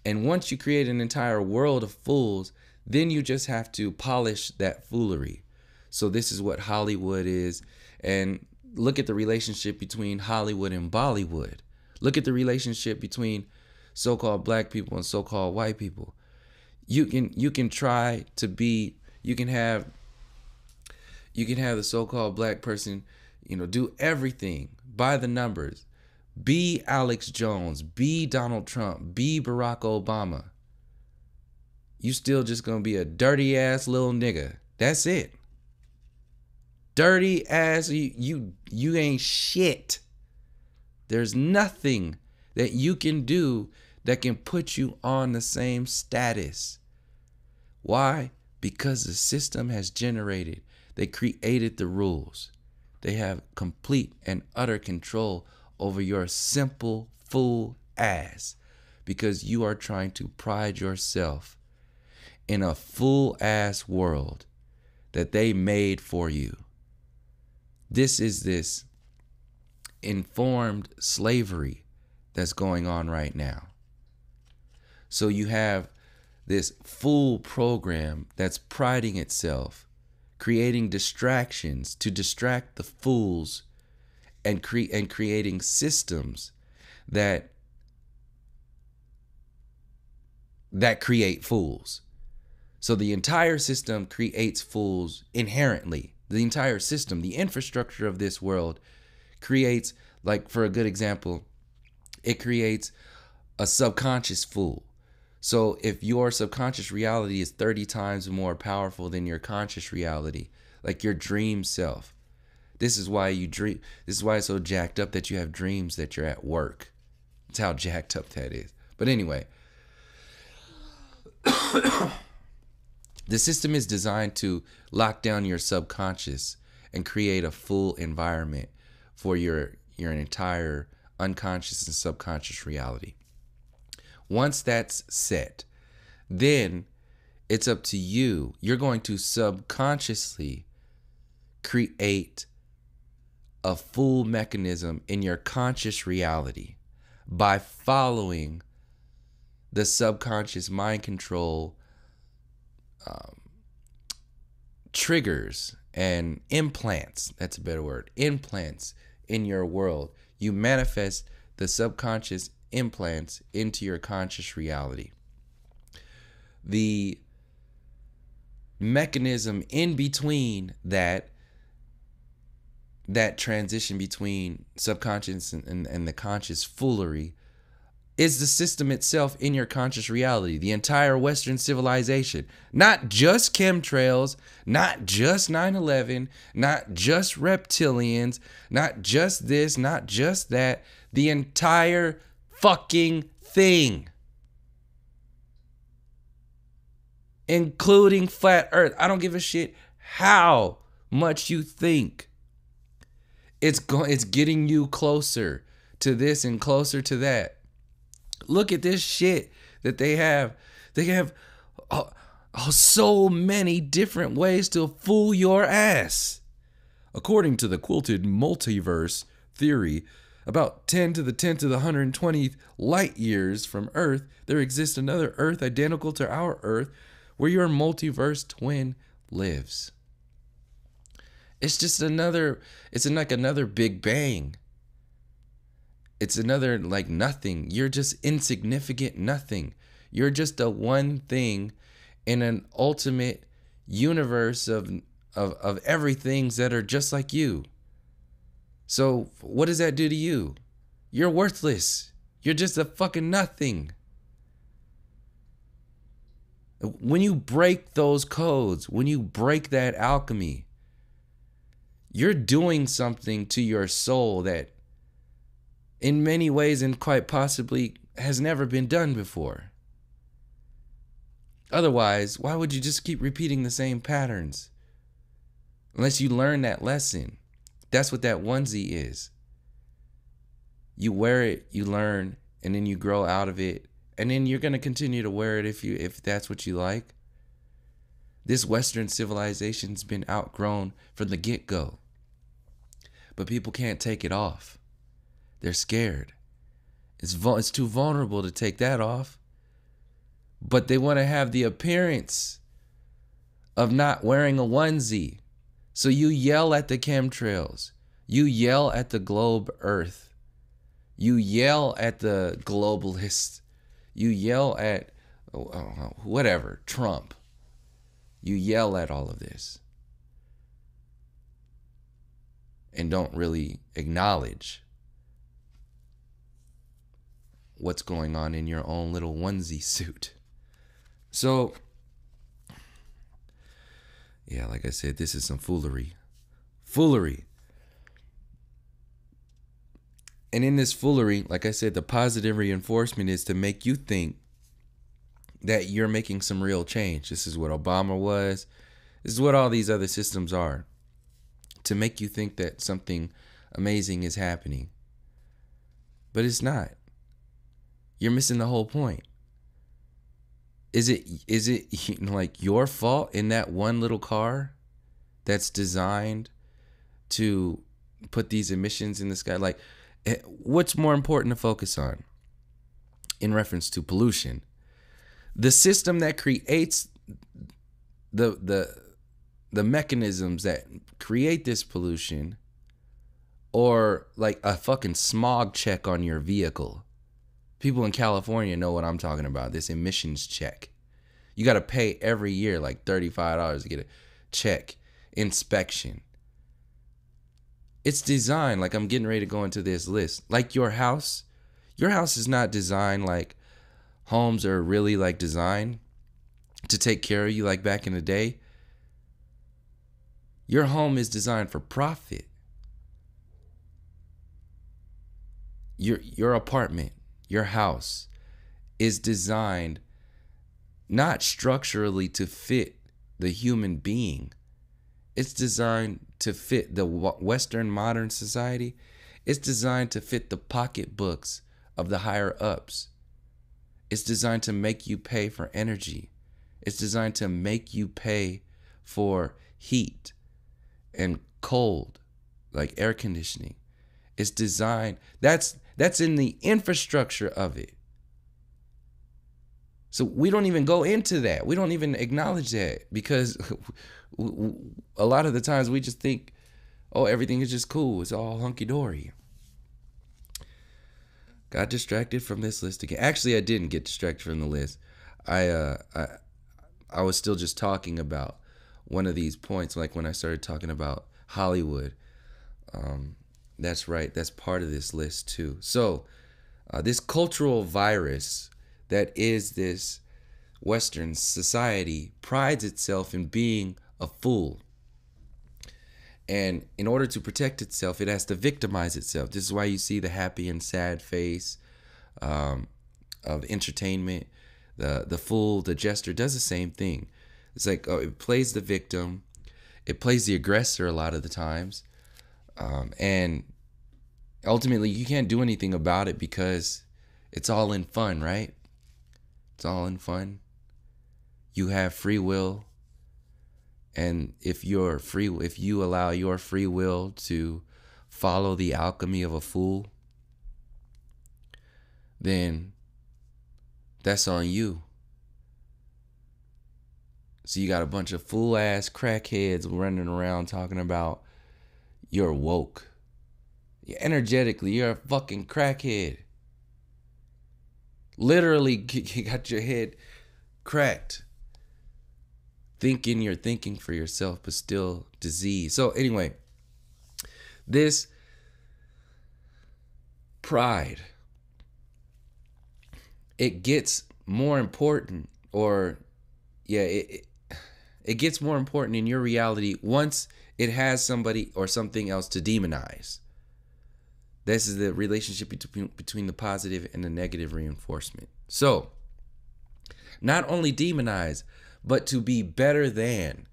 And once you create an entire world of fools, then you just have to polish that foolery. So this is what Hollywood is. And look at the relationship between Hollywood and Bollywood. Look at the relationship between so-called black people and so-called white people. You can try to be, you can have You can have the so-called black person, do everything by the numbers. Be Alex Jones, be Donald Trump, be Barack Obama. You still just gonna be a dirty ass little nigga. That's it. Dirty ass, you ain't shit. There's nothing that you can do that can put you on the same status. Why? Because the system has generated. They created the rules. They have complete and utter control over your simple fool ass because you are trying to pride yourself in a fool ass world that they made for you. This is this informed slavery that's going on right now. So you have this fool program that's priding itself, creating distractions to distract the fools and creating systems that create fools. So the entire system creates fools inherently. The entire system, the infrastructure of this world creates, like for a good example, it creates a subconscious fool. So if your subconscious reality is 30 times more powerful than your conscious reality, like your dream self, this is why you dream. This is why it's so jacked up that you have dreams that you're at work. That's how jacked up that is. But anyway, the system is designed to lock down your subconscious and create a full environment for your entire unconscious and subconscious reality. Once that's set, then it's up to you. You're going to subconsciously create a full mechanism in your conscious reality by following the subconscious mind control triggers and implants. That's a better word. Implants in your world. You manifest the subconscious implants into your conscious reality. The mechanism in between that transition between subconscious and the conscious foolery is the system itself in your conscious reality. The entire Western civilization, not just chemtrails, not just 9/11, not just reptilians, not just this, not just that, the entire fucking thing, including flat earth. I don't give a shit how much you think. It's getting you closer to this and closer to that. Look at this shit that they have. They have so many different ways to fool your ass. According to the quilted multiverse theory, about 10 to the 10 to the 120th light years from Earth, there exists another Earth identical to our Earth where your multiverse twin lives. It's just it's like another Big Bang. It's another like nothing. You're just insignificant nothing. You're just a one thing in an ultimate universe of everythings that are just like you. So what does that do to you? You're worthless. You're just a fucking nothing. When you break those codes, when you break that alchemy, you're doing something to your soul that in many ways and quite possibly has never been done before. Otherwise, why would you just keep repeating the same patterns? Unless you learn that lesson. That's what that onesie is. You wear it, you learn, and then you grow out of it, and then you're going to continue to wear it if that's what you like. This Western civilization's been outgrown from the get-go. But people can't take it off. They're scared. It's too vulnerable to take that off. But they want to have the appearance of not wearing a onesie. So you yell at the chemtrails. You yell at the globe earth. You yell at the globalists. You yell at whatever, Trump. You yell at all of this. and don't really acknowledge what's going on in your own little onesie suit. So, yeah, like I said, this is some foolery. Foolery. And in this foolery, like I said, the positive reinforcement is to make you think that you're making some real change. This is what Obama was. This is what all these other systems are. To make you think that something amazing is happening. But it's not. You're missing the whole point. Is it like your fault in that one little car that's designed to put these emissions in the sky? Like, what's more important to focus on in reference to pollution? The system that creates the mechanisms that create this pollution, or like a fucking smog check on your vehicle? People in California know what I'm talking about, this emissions check. You got to pay every year like $35 to get a check, inspection. It's designed, like I'm getting ready to go into this list, like your house. Your house is not designed like homes are really like designed to take care of you like back in the day. Your home is designed for profit. Your apartment, your house is designed not structurally to fit the human being. It's designed to fit the Western modern society. It's designed to fit the pocketbooks of the higher ups. It's designed to make you pay for energy. It's designed to make you pay for heat and cold, like air conditioning. It's designed, that's in the infrastructure of it. So we don't even go into that. We don't even acknowledge that, because a lot of the times we just think, oh, everything is just cool. It's all hunky-dory. Got distracted from this list again. Actually, I didn't get distracted from the list. I was still just talking about one of these points, like when I started talking about Hollywood. That's right. That's part of this list too. So this cultural virus that is this Western society prides itself in being a fool. And in order to protect itself, it has to victimize itself. This is why you see the happy and sad face of entertainment. The fool, the jester does the same thing. It's like, oh, it plays the victim. It plays the aggressor a lot of the times. And ultimately, you can't do anything about it because it's all in fun, right? It's all in fun. You have free will. And if you allow your free will to follow the alchemy of a fool, then that's on you. So you got a bunch of fool ass crackheads running around talking about you're woke. Energetically, you're a fucking crackhead. Literally, you got your head cracked. Thinking you're thinking for yourself, but still diseased. So anyway, this pride, it gets more important, or it gets more important in your reality once it has somebody or something else to demonize. This is the relationship between the positive and the negative reinforcement. So, not only demonize, but to be better than.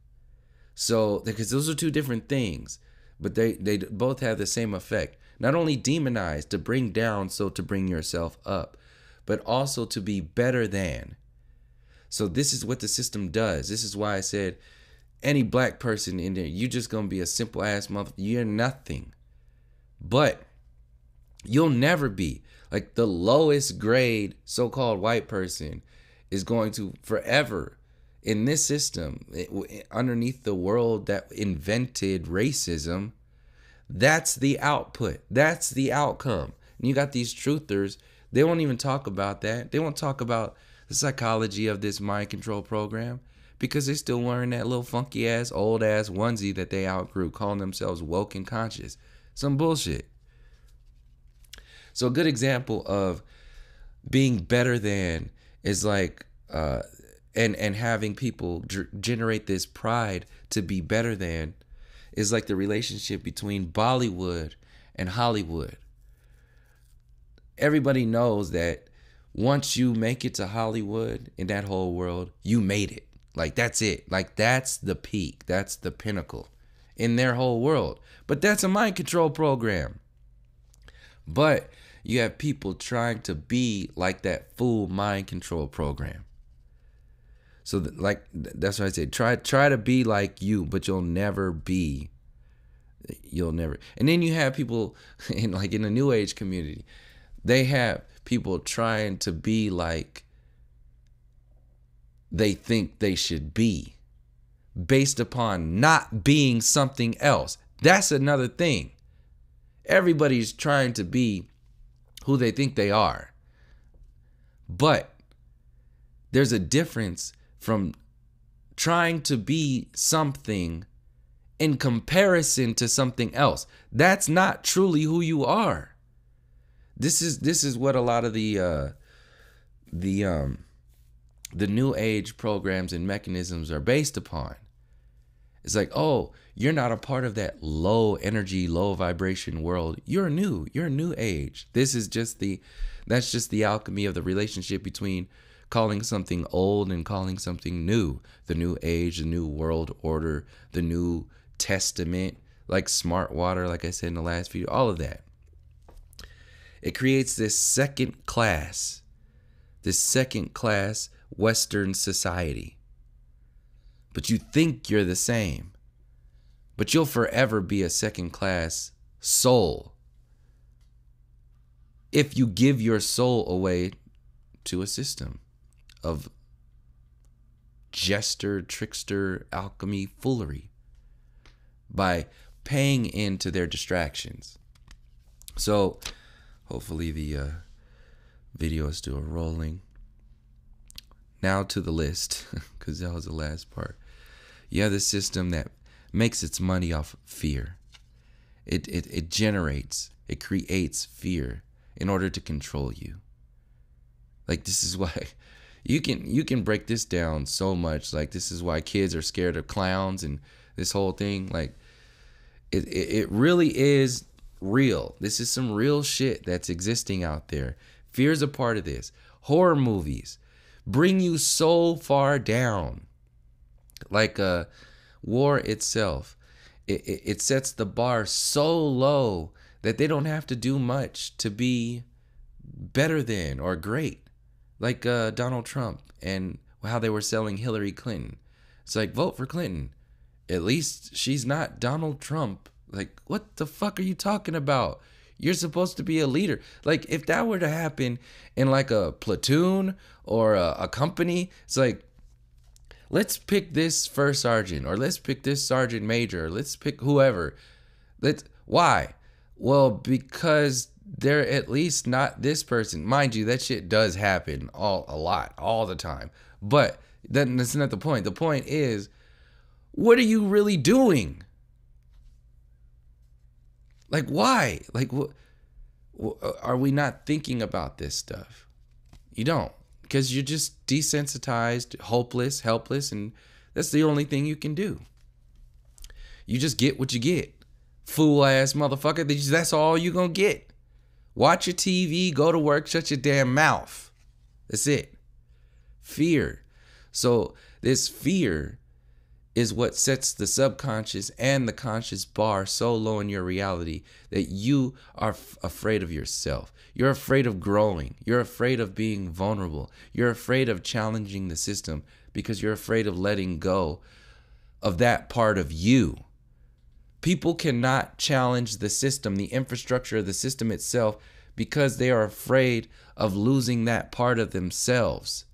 So, because those are two different things, but they both have the same effect. Not only demonize, to bring down, so to bring yourself up, but also to be better than. So this is what the system does. This is why I said, any black person in there, you just gonna be a simple ass motherfucker. You're nothing. But you'll never be. Like, the lowest grade so-called white person is going to forever, in this system, underneath the world that invented racism, that's the output. That's the outcome. And you got these truthers, they won't even talk about that. They won't talk about the psychology of this mind control program, because they're still wearing that little funky ass, old ass onesie that they outgrew, calling themselves woke and conscious. Some bullshit. So a good example of being better than is like, and having people generate this pride to be better than is like the relationship between Bollywood and Hollywood. Everybody knows that once you make it to Hollywood in that whole world, you made it. Like, that's it. Like, that's the peak. That's the pinnacle in their whole world. But that's a mind control program. But you have people trying to be like that full mind control program. So that's what I said. Try to be like you, but you'll never be. You'll never. And then you have people in the New Age community. They have people trying to be like they think they should be based upon not being something else. That's another thing. Everybody's trying to be who they think they are. But there's a difference from trying to be something in comparison to something else. That's not truly who you are. This is what a lot of the New Age programs and mechanisms are based upon. It's like, oh, you're not a part of that low energy, low vibration world. You're new age. That's just the alchemy of the relationship between calling something old and calling something new. The new age, the new world order, the new testament, like smart water, like I said in the last video, all of that. It creates this second class Western society. But you think you're the same. But you'll forever be a second class soul if you give your soul away to a system of jester, trickster, alchemy, foolery by paying into their distractions. So hopefully the video is still rolling. Now to the list, because that was the last part. You have the system that makes its money off fear. It creates fear in order to control you. Like, this is why you can break this down so much. Like, this is why kids are scared of clowns and this whole thing. Like, it really is real. This is some real shit that's existing out there. Fear is a part of this. Horror movies bring you so far down. Like war itself, it sets the bar so low that they don't have to do much to be better than or great. Like Donald Trump and how they were selling Hillary Clinton. It's like, vote for Clinton. At least she's not Donald Trump. Like, what the fuck are you talking about? You're supposed to be a leader. Like, if that were to happen in like a platoon or a company, it's like, let's pick this first sergeant, or let's pick this sergeant major, or let's pick whoever. Why? Well, because they're at least not this person. Mind you, that shit does happen a lot, all the time. But that's not the point. The point is, what are you really doing? Like, why? Like, are we not thinking about this stuff? You don't, because you're just desensitized, hopeless, helpless, and that's the only thing you can do. You just get what you get. Fool ass motherfucker. That's all you're gonna get. Watch your TV, go to work, shut your damn mouth. That's it. Fear. So this fear is what sets the subconscious and the conscious bar so low in your reality that you are afraid of yourself. You're afraid of growing. You're afraid of being vulnerable. You're afraid of challenging the system because you're afraid of letting go of that part of you. People cannot challenge the system, the infrastructure of the system itself, because they are afraid of losing that part of themselves.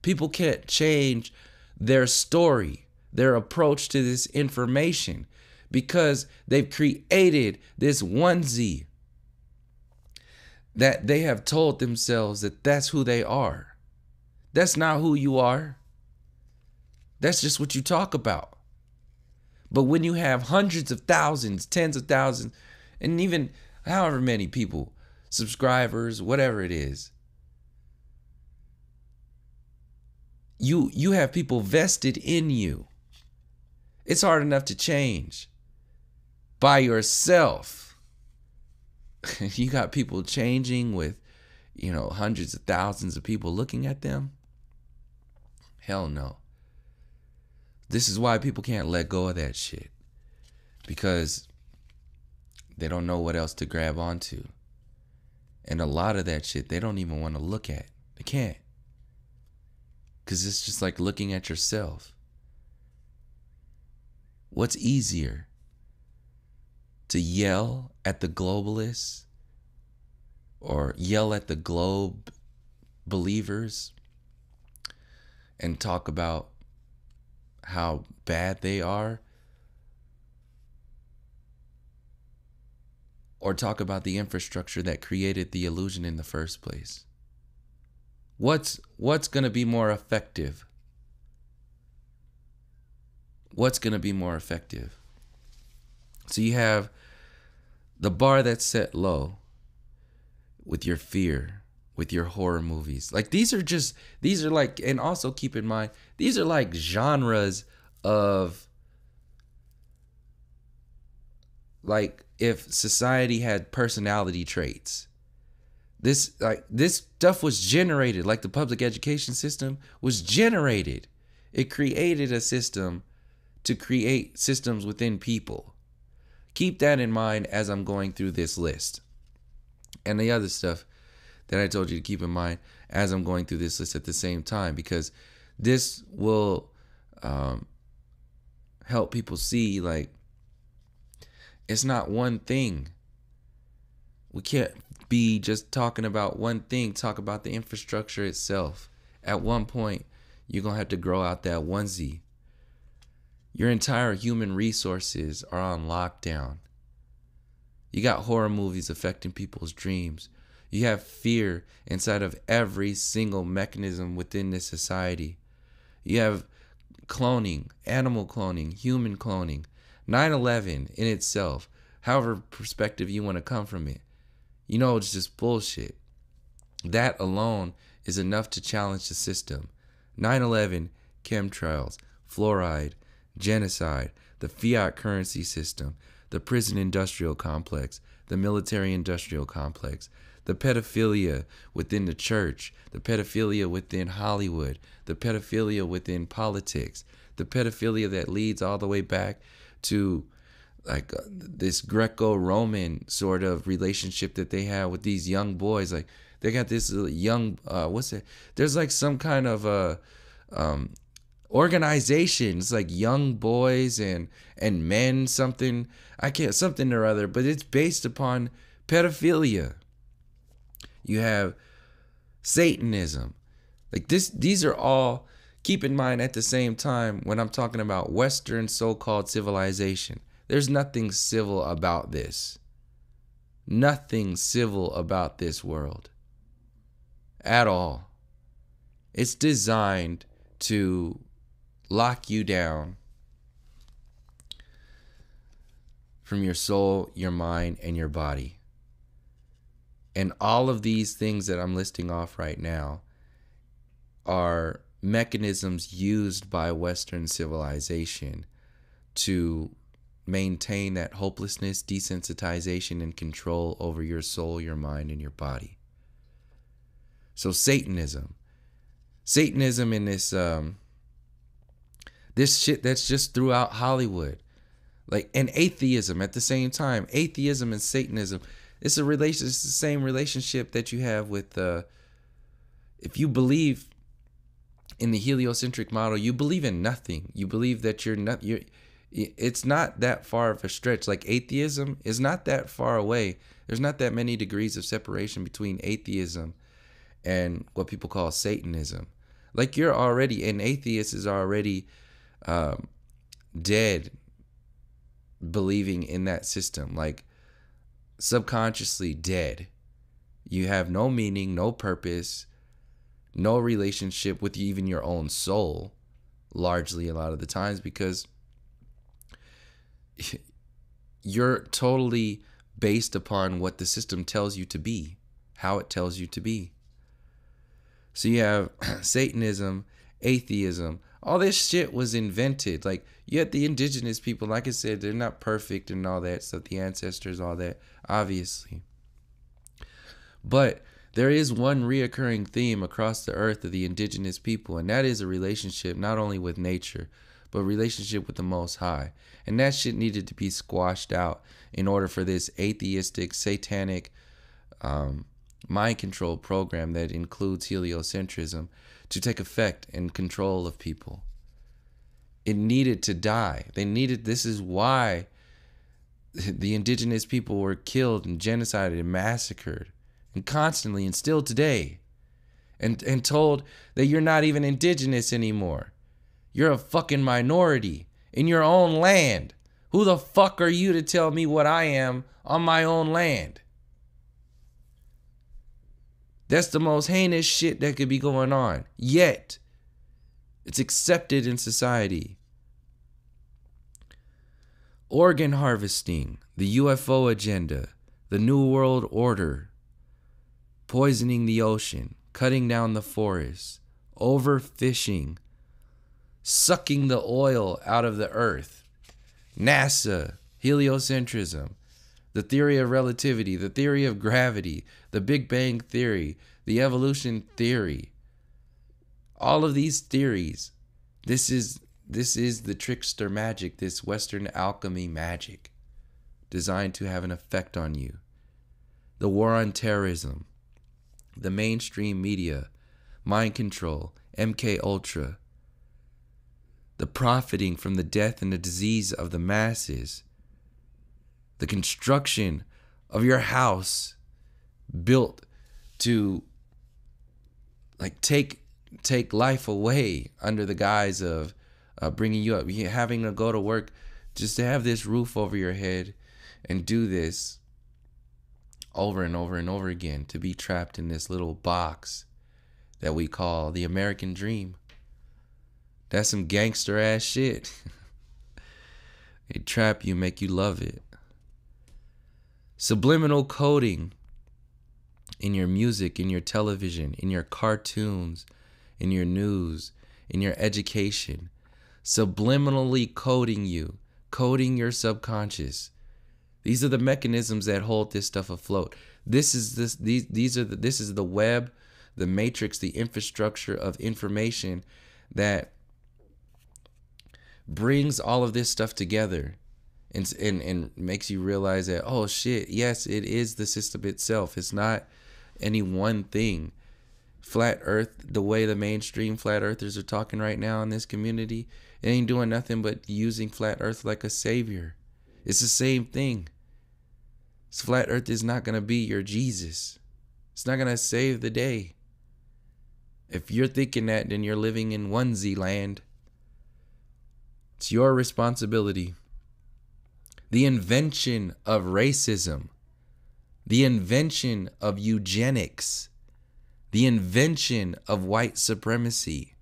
People can't change their story, their approach to this information, because they've created this onesie that they have told themselves that that's who they are. That's not who you are. That's just what you talk about. But when you have hundreds of thousands, tens of thousands, and even however many people, subscribers, whatever it is, you have people vested in you. It's hard enough to change by yourself. You got people changing with, hundreds of thousands of people looking at them. Hell no. This is why people can't let go of that shit. Because they don't know what else to grab onto. And a lot of that shit they don't even want to look at. They can't. Because it's just like looking at yourself. What's easier? To yell at the globalists or yell at the globe believers and talk about how bad they are, or talk about the infrastructure that created the illusion in the first place? What's going to be more effective? What's going to be more effective? So you have the bar that's set low with your fear, with your horror movies. Like these are like, and also keep in mind, these are like genres of, like, if society had personality traits. This stuff was generated, like the public education system was generated. It created a system to create systems within people. Keep that in mind as I'm going through this list. And the other stuff that I told you to keep in mind as I'm going through this list at the same time, because this will help people see, like, it's not one thing. We can't be just talking about one thing. Talk about the infrastructure itself. At one point, you're going to have to grow out that onesie. Your entire human resources are on lockdown. You got horror movies affecting people's dreams. You have fear inside of every single mechanism within this society. You have cloning, animal cloning, human cloning, 9/11 in itself, however perspective you want to come from it. It's just bullshit. That alone is enough to challenge the system. 9/11, chemtrails, fluoride, genocide, the fiat currency system, the prison industrial complex, the military industrial complex, the pedophilia within the church, the pedophilia within Hollywood, the pedophilia within politics, the pedophilia that leads all the way back to like this Greco-Roman sort of relationship that they have with these young boys. Like they got this young, there's like some kind of organization. It's like young boys and men, something or other, but it's based upon pedophilia. You have Satanism. Like these are all, keep in mind at the same time when I'm talking about Western so-called civilization. There's nothing civil about this. Nothing civil about this world. At all. It's designed to lock you down from your soul, your mind, and your body. And all of these things that I'm listing off right now are mechanisms used by Western civilization to maintain that hopelessness, desensitization, and control over your soul, your mind, and your body. So Satanism in this shit that's just throughout Hollywood, like, and atheism at the same time. Atheism and Satanism, it's the same relationship that you have with if you believe in the heliocentric model, you believe in nothing. You believe that it's not that far of a stretch. Like atheism is not that far away. There's not that many degrees of separation between atheism and what people call Satanism. Like an atheist is already dead believing in that system. Like subconsciously dead. You have no meaning, no purpose, no relationship with even your own soul. largely a lot of the times, because you're totally based upon what the system tells you to be, how it tells you to be. So you have Satanism, atheism, all this shit was invented. Like, you had the indigenous people, like I said, they're not perfect and all that stuff, the ancestors, all that, obviously. But there is one reoccurring theme across the earth of the indigenous people, and that is a relationship not only with nature, but relationship with the Most High. And that shit needed to be squashed out in order for this atheistic, satanic, mind control program that includes heliocentrism to take effect and control of people. It needed to die. This is why the indigenous people were killed and genocided and massacred, and constantly, and still today, and told that you're not even indigenous anymore. You're a fucking minority in your own land. Who the fuck are you to tell me what I am on my own land? That's the most heinous shit that could be going on. Yet, it's accepted in society. Organ harvesting, the UFO agenda, the New World Order, poisoning the ocean, cutting down the forests, overfishing, sucking the oil out of the earth, NASA, heliocentrism, the theory of relativity, the theory of gravity, the Big Bang theory, the evolution theory. All of these theories, this is the trickster magic, this Western alchemy magic designed to have an effect on you. The war on terrorism, the mainstream media, mind control, MK Ultra, the profiting from the death and the disease of the masses, the construction of your house built to like take life away under the guise of bringing you up, having to go to work just to have this roof over your head and do this over and over and over again, to be trapped in this little box that we call the American dream. That's some gangster ass shit. They trap you, make you love it. Subliminal coding in your music, in your television, in your cartoons, in your news, in your education. Subliminally coding you, coding your subconscious. These are the mechanisms that hold this stuff afloat. This is the web, the matrix, the infrastructure of information that brings all of this stuff together and makes you realize that, oh shit, yes, it is the system itself. It's not any one thing. Flat Earth, the way the mainstream flat earthers are talking right now in this community, it ain't doing nothing but using flat Earth like a savior. It's the same thing. Flat Earth is not going to be your Jesus. It's not going to save the day. If you're thinking that, then you're living in onesie land. It's your responsibility. The invention of racism, the invention of eugenics, the invention of white supremacy.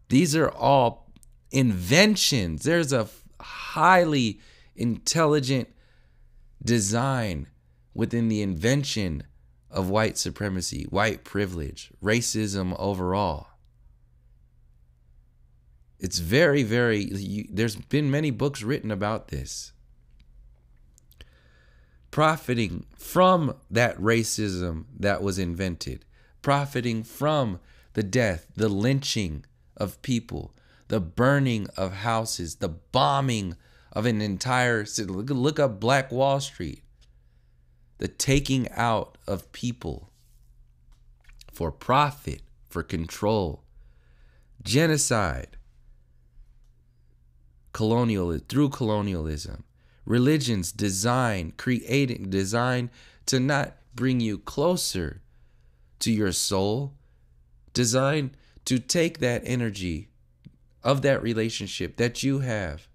These are all inventions. There's a highly intelligent design within the invention of white supremacy, white privilege, racism overall. It's very, there's been many books written about this. Profiting from that racism that was invented, profiting from the death, the lynching of people, the burning of houses, the bombing of an entire city. Look up Black Wall Street. The taking out of people for profit, for control, genocide, through colonialism, religions designed to not bring you closer to your soul, designed to take that energy of that relationship that you have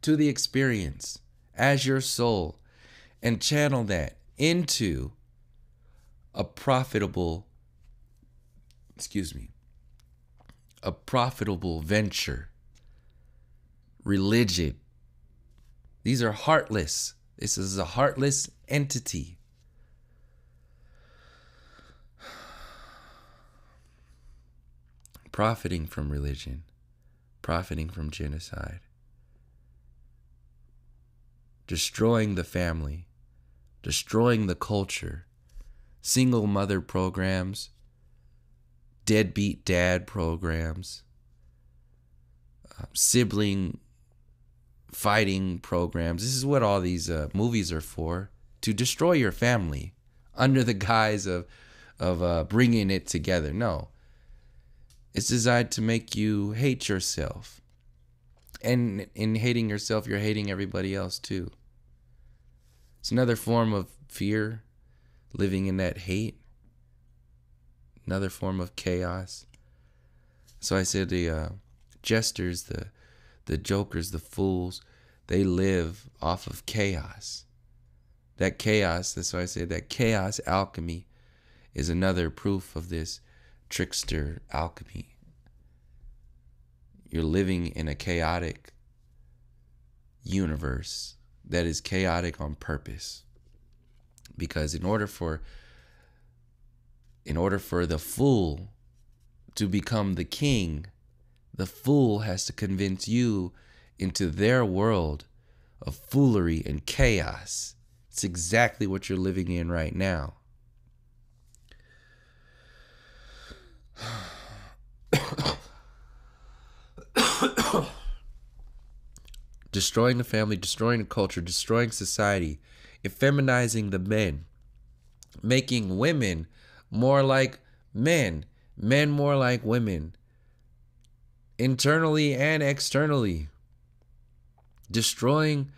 to the experience as your soul and channel that into a profitable, a profitable venture. Religion. These are heartless. This is a heartless entity. Profiting from religion, profiting from genocide, destroying the family, destroying the culture, single mother programs, deadbeat dad programs, sibling fighting programs. This is what all these movies are for, to destroy your family under the guise of bringing it together. No. It's designed to make you hate yourself. And in hating yourself, you're hating everybody else too. It's another form of fear, living in that hate. Another form of chaos. So I said the jesters, the jokers, the fools, they live off of chaos. That chaos, that's why I said that chaos alchemy is another proof of this trickster alchemy. You're living in a chaotic universe that is chaotic on purpose. Because in order for the fool to become the king, the fool has to convince you into their world of foolery and chaos. It's exactly what you're living in right now. Destroying the family, destroying the culture, destroying society, effeminizing the men, making women more like men, men more like women, internally and externally, destroying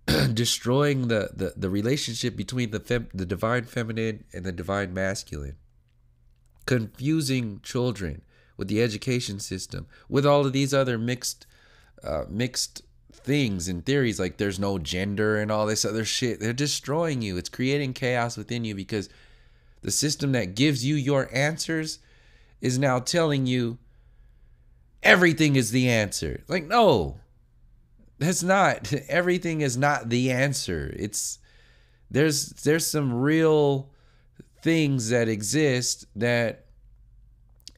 the relationship between the divine feminine and the divine masculine, confusing children with the education system, with all of these other mixed things and theories, like there's no gender and all this other shit. They're destroying you. It's creating chaos within you, because the system that gives you your answers is now telling you everything is the answer. Like, no, that's not. Everything is not the answer. There's some real things that exist that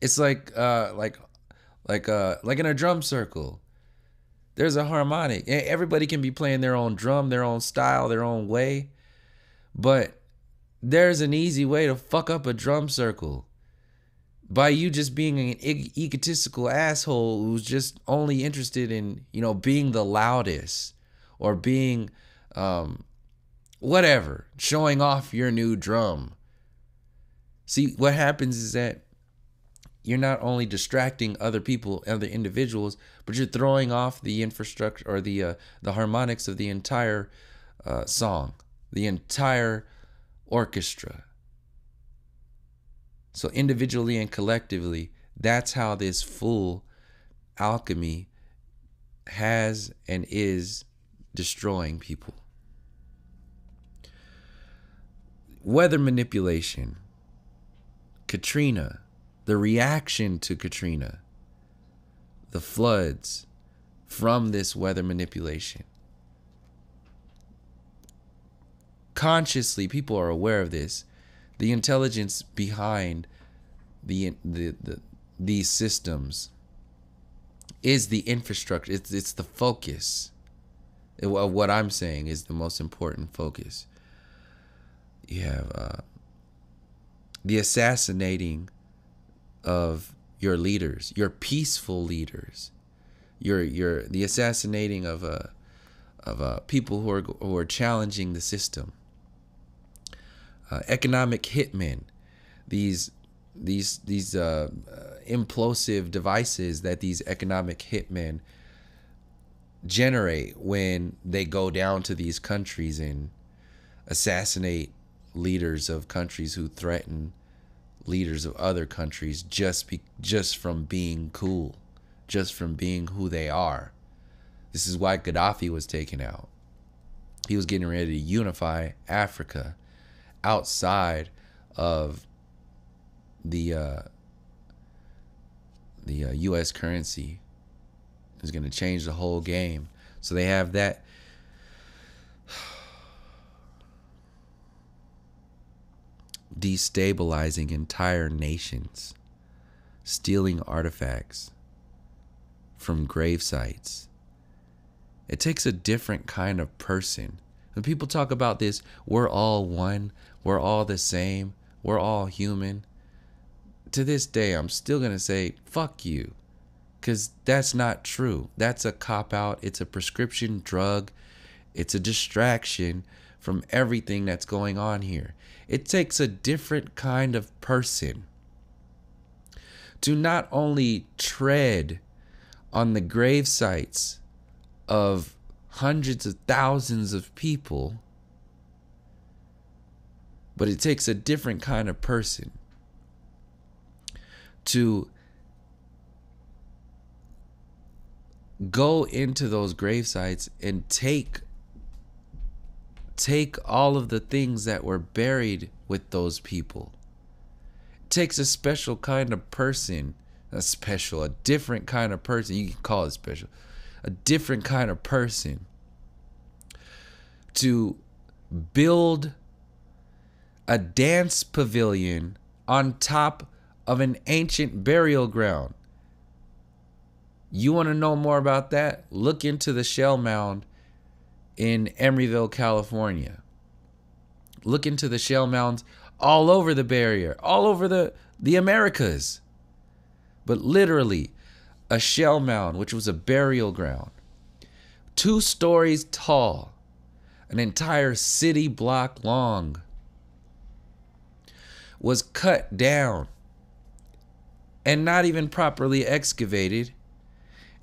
it's like in a drum circle. There's a harmonic. Everybody can be playing their own drum, their own style, their own way. But there's an easy way to fuck up a drum circle by you just being an egotistical asshole who's just only interested in, being the loudest or being whatever, showing off your new drum. See, what happens is that you're not only distracting other people, other individuals, but you're throwing off the infrastructure or the harmonics of the entire song, the entire orchestra. So individually and collectively, that's how this full alchemy has and is destroying people. Weather manipulation. Katrina. The reaction to Katrina, the floods from this weather manipulation. Consciously, people are aware of this. The intelligence behind these systems is the infrastructure. It's the focus. What I'm saying is the most important focus. You have the assassinating of your leaders, your peaceful leaders, the assassinating of people who are challenging the system, economic hitmen, these implosive devices that these economic hitmen generate when they go down to these countries and assassinate leaders of countries who threaten leaders of other countries just from being cool, just from being who they are. This is why Gaddafi was taken out. He was getting ready to unify Africa outside of the the U.S. currency is going to change the whole game. So they have that. Destabilizing entire nations, stealing artifacts from grave sites. It takes a different kind of person. When people talk about this, we're all one, we're all the same, we're all human. To this day, I'm still going to say, fuck you. Because that's not true. That's a cop-out. It's a prescription drug. It's a distraction from everything that's going on here. It takes a different kind of person to not only tread on the grave sites of hundreds of thousands of people, but it takes a different kind of person to go into those grave sites and take all of the things that were buried with those people. It takes a special kind of person, a different kind of person, you can call it special, a different kind of person to build a dance pavilion on top of an ancient burial ground. You want to know more about that? Look into the shell mound in Emeryville, California. Look into the shell mounds all over the barrier, all over the Americas. But literally, a shell mound, which was a burial ground, 2 stories tall, an entire city block long, was cut down and not even properly excavated.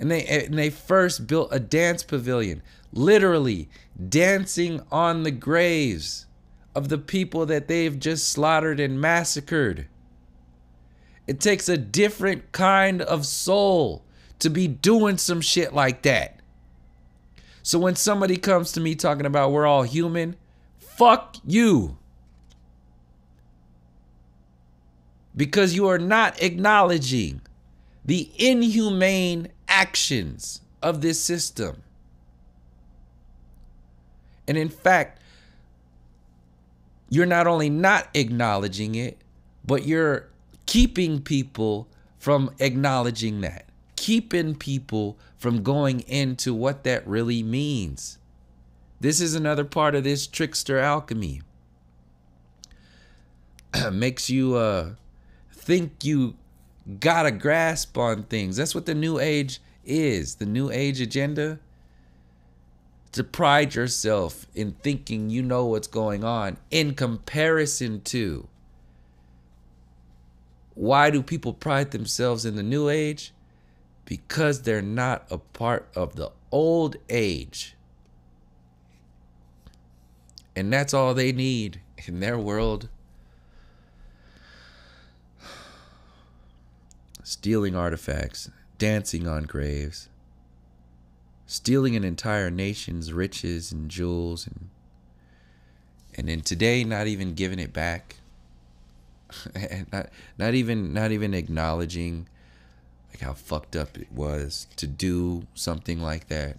And they first built a dance pavilion, literally dancing on the graves of the people that they've just slaughtered and massacred. It takes a different kind of soul to be doing some shit like that. So when somebody comes to me talking about we're all human, fuck you. Because you are not acknowledging the inhumane actions of this system. And in fact, you're not only not acknowledging it, but you're keeping people from acknowledging that. Keeping people from going into what that really means. This is another part of this trickster alchemy. Makes you think you got a grasp on things. That's what the New Age is. The New Age agenda. To pride yourself in thinking you know what's going on in comparison to. Why do people pride themselves in the New Age? Because they're not a part of the old age. And that's all they need in their world. Stealing artifacts, dancing on graves, stealing an entire nation's riches and jewels, and then today not even giving it back, and not even acknowledging like how fucked up it was to do something like that.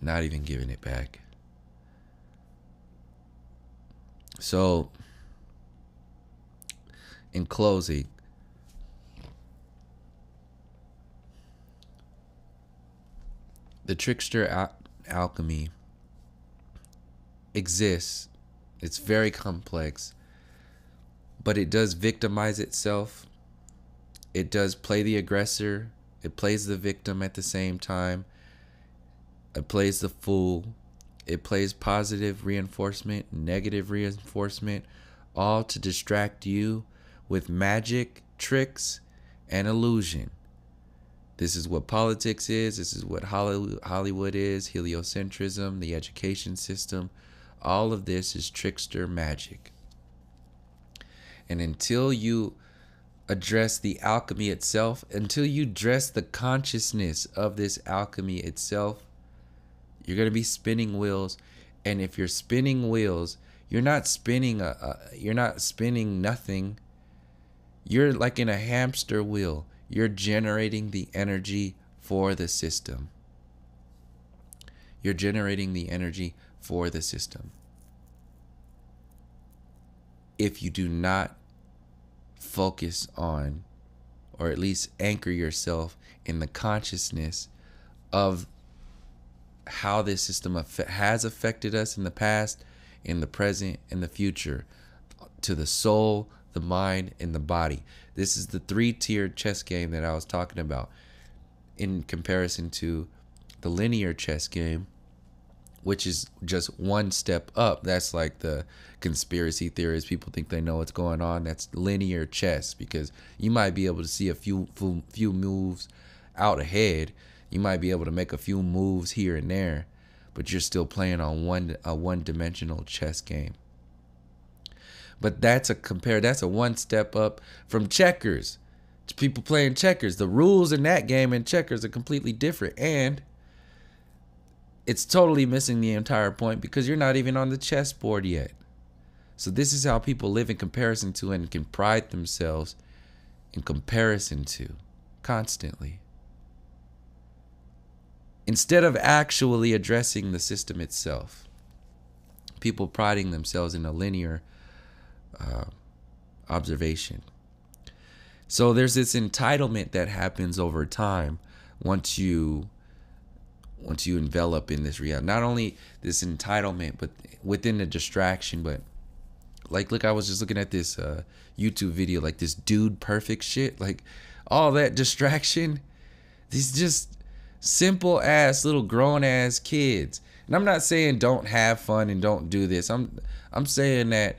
Not even giving it back. So, in closing, the trickster alchemy exists. It's very complex, but it does victimize itself. It does play the aggressor. It plays the victim at the same time. It plays the fool. It plays positive reinforcement, negative reinforcement, all to distract you with magic, tricks, and illusion. This is what politics is. This is what Hollywood is, heliocentrism, the education system. All of this is trickster magic. And until you address the alchemy itself, until you address the consciousness of this alchemy itself, you're going to be spinning wheels. And if you're spinning wheels, you're not spinning nothing. You're like in a hamster wheel. You're generating the energy for the system. You're generating the energy for the system. If you do not focus on, or at least anchor yourself in the consciousness of how this system has affected us in the past, in the present, and the future, to the soul, the mind, and the body. This is the 3-tiered chess game that I was talking about, in comparison to the linear chess game, which is just one step up. That's like the conspiracy theorists. People think they know what's going on. That's linear chess, because you might be able to see a few moves out ahead. You might be able to make a few moves here and there, but you're still playing on a one-dimensional chess game. But that's a one step up from checkers. People playing checkers. The rules in that game and checkers are completely different, and it's totally missing the entire point, because you're not even on the chessboard yet. So this is how people live in comparison to, and can pride themselves in comparison to, constantly, instead of actually addressing the system itself. People priding themselves in a linear observation. So there's this entitlement that happens over time once you envelop in this reality. Not only this entitlement, but within the distraction. But like, look, I was just looking at this YouTube video, like this dude perfect shit, like all that distraction. These just simple ass little grown ass kids. And I'm not saying don't have fun and don't do this. I'm saying that,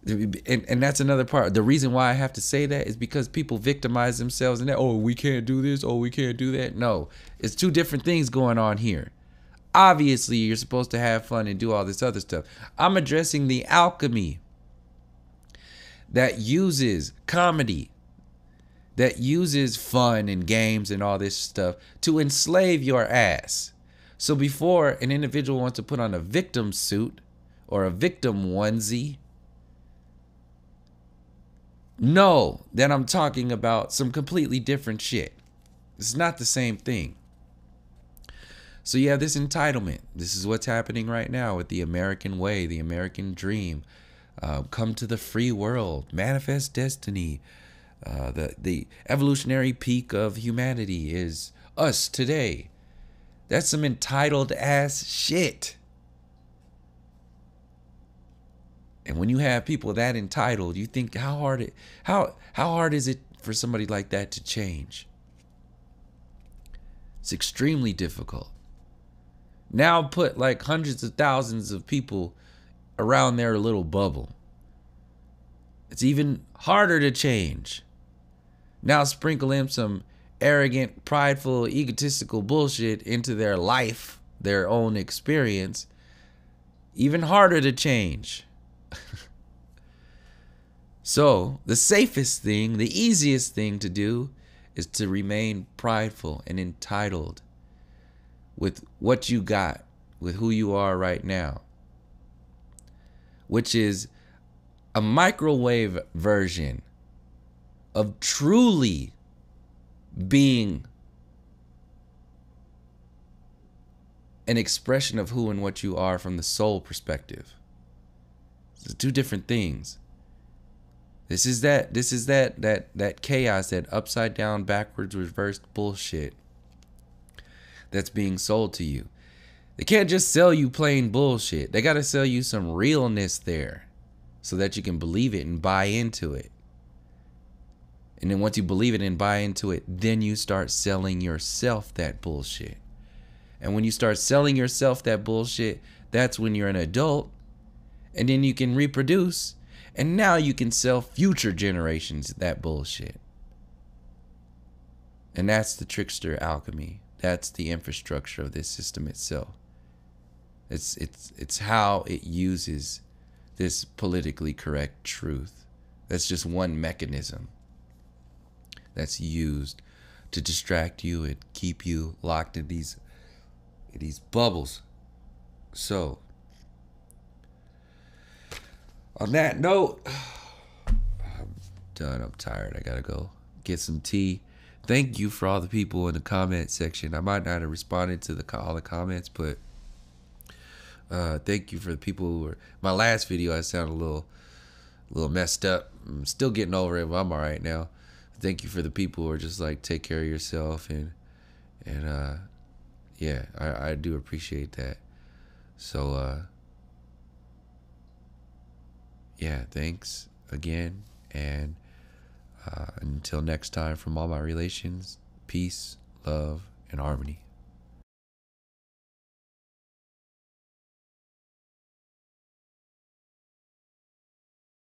and that's another part. The reason why I have to say that is because people victimize themselves and that, oh, we can't do this, oh, we can't do that. No, it's two different things going on here. Obviously, you're supposed to have fun and do all this other stuff. I'm addressing the alchemy that uses comedy, that uses fun and games and all this stuff to enslave your ass. So before an individual wants to put on a victim suit or a victim onesie, know that I'm talking about some completely different shit. It's not the same thing. So you have this entitlement. This is what's happening right now with the American way, the American dream. Come to the free world, manifest destiny. The evolutionary peak of humanity is us today. That's some entitled ass shit. And when you have people that entitled, you think how hard is it for somebody like that to change? It's extremely difficult. Now put like hundreds of thousands of people around their little bubble. It's even harder to change. Now sprinkle in some arrogant, prideful, egotistical bullshit into their life, their own experience. Even harder to change. So the safest thing, the easiest thing to do is to remain prideful and entitled with what you got, with who you are right now, which is a microwave version of truly being an expression of who and what you are from the soul perspective. It's two different things. This is that chaos, that upside down, backwards, reversed bullshit that's being sold to you. They can't just sell you plain bullshit. They got to sell you some realness there so that you can believe it and buy into it. And then once you believe it and buy into it, then you start selling yourself that bullshit. And when you start selling yourself that bullshit, that's when you're an adult. And then you can reproduce. And now you can sell future generations that bullshit. And that's the trickster alchemy. That's the infrastructure of this system itself. It's how it uses this politically correct truth. That's just one mechanism that's used to distract you and keep you locked in these bubbles. So, on that note, done. I'm tired. I gotta go get some tea. Thank you for all the people in the comment section. I might not have responded to all the comments, but thank you for the people who were. My last video, I sounded a little messed up. I'm still getting over it, but I'm all right now. Thank you for the people who are just like, take care of yourself, and yeah, I do appreciate that. So yeah, thanks again, and until next time, from all my relations, peace, love, and harmony.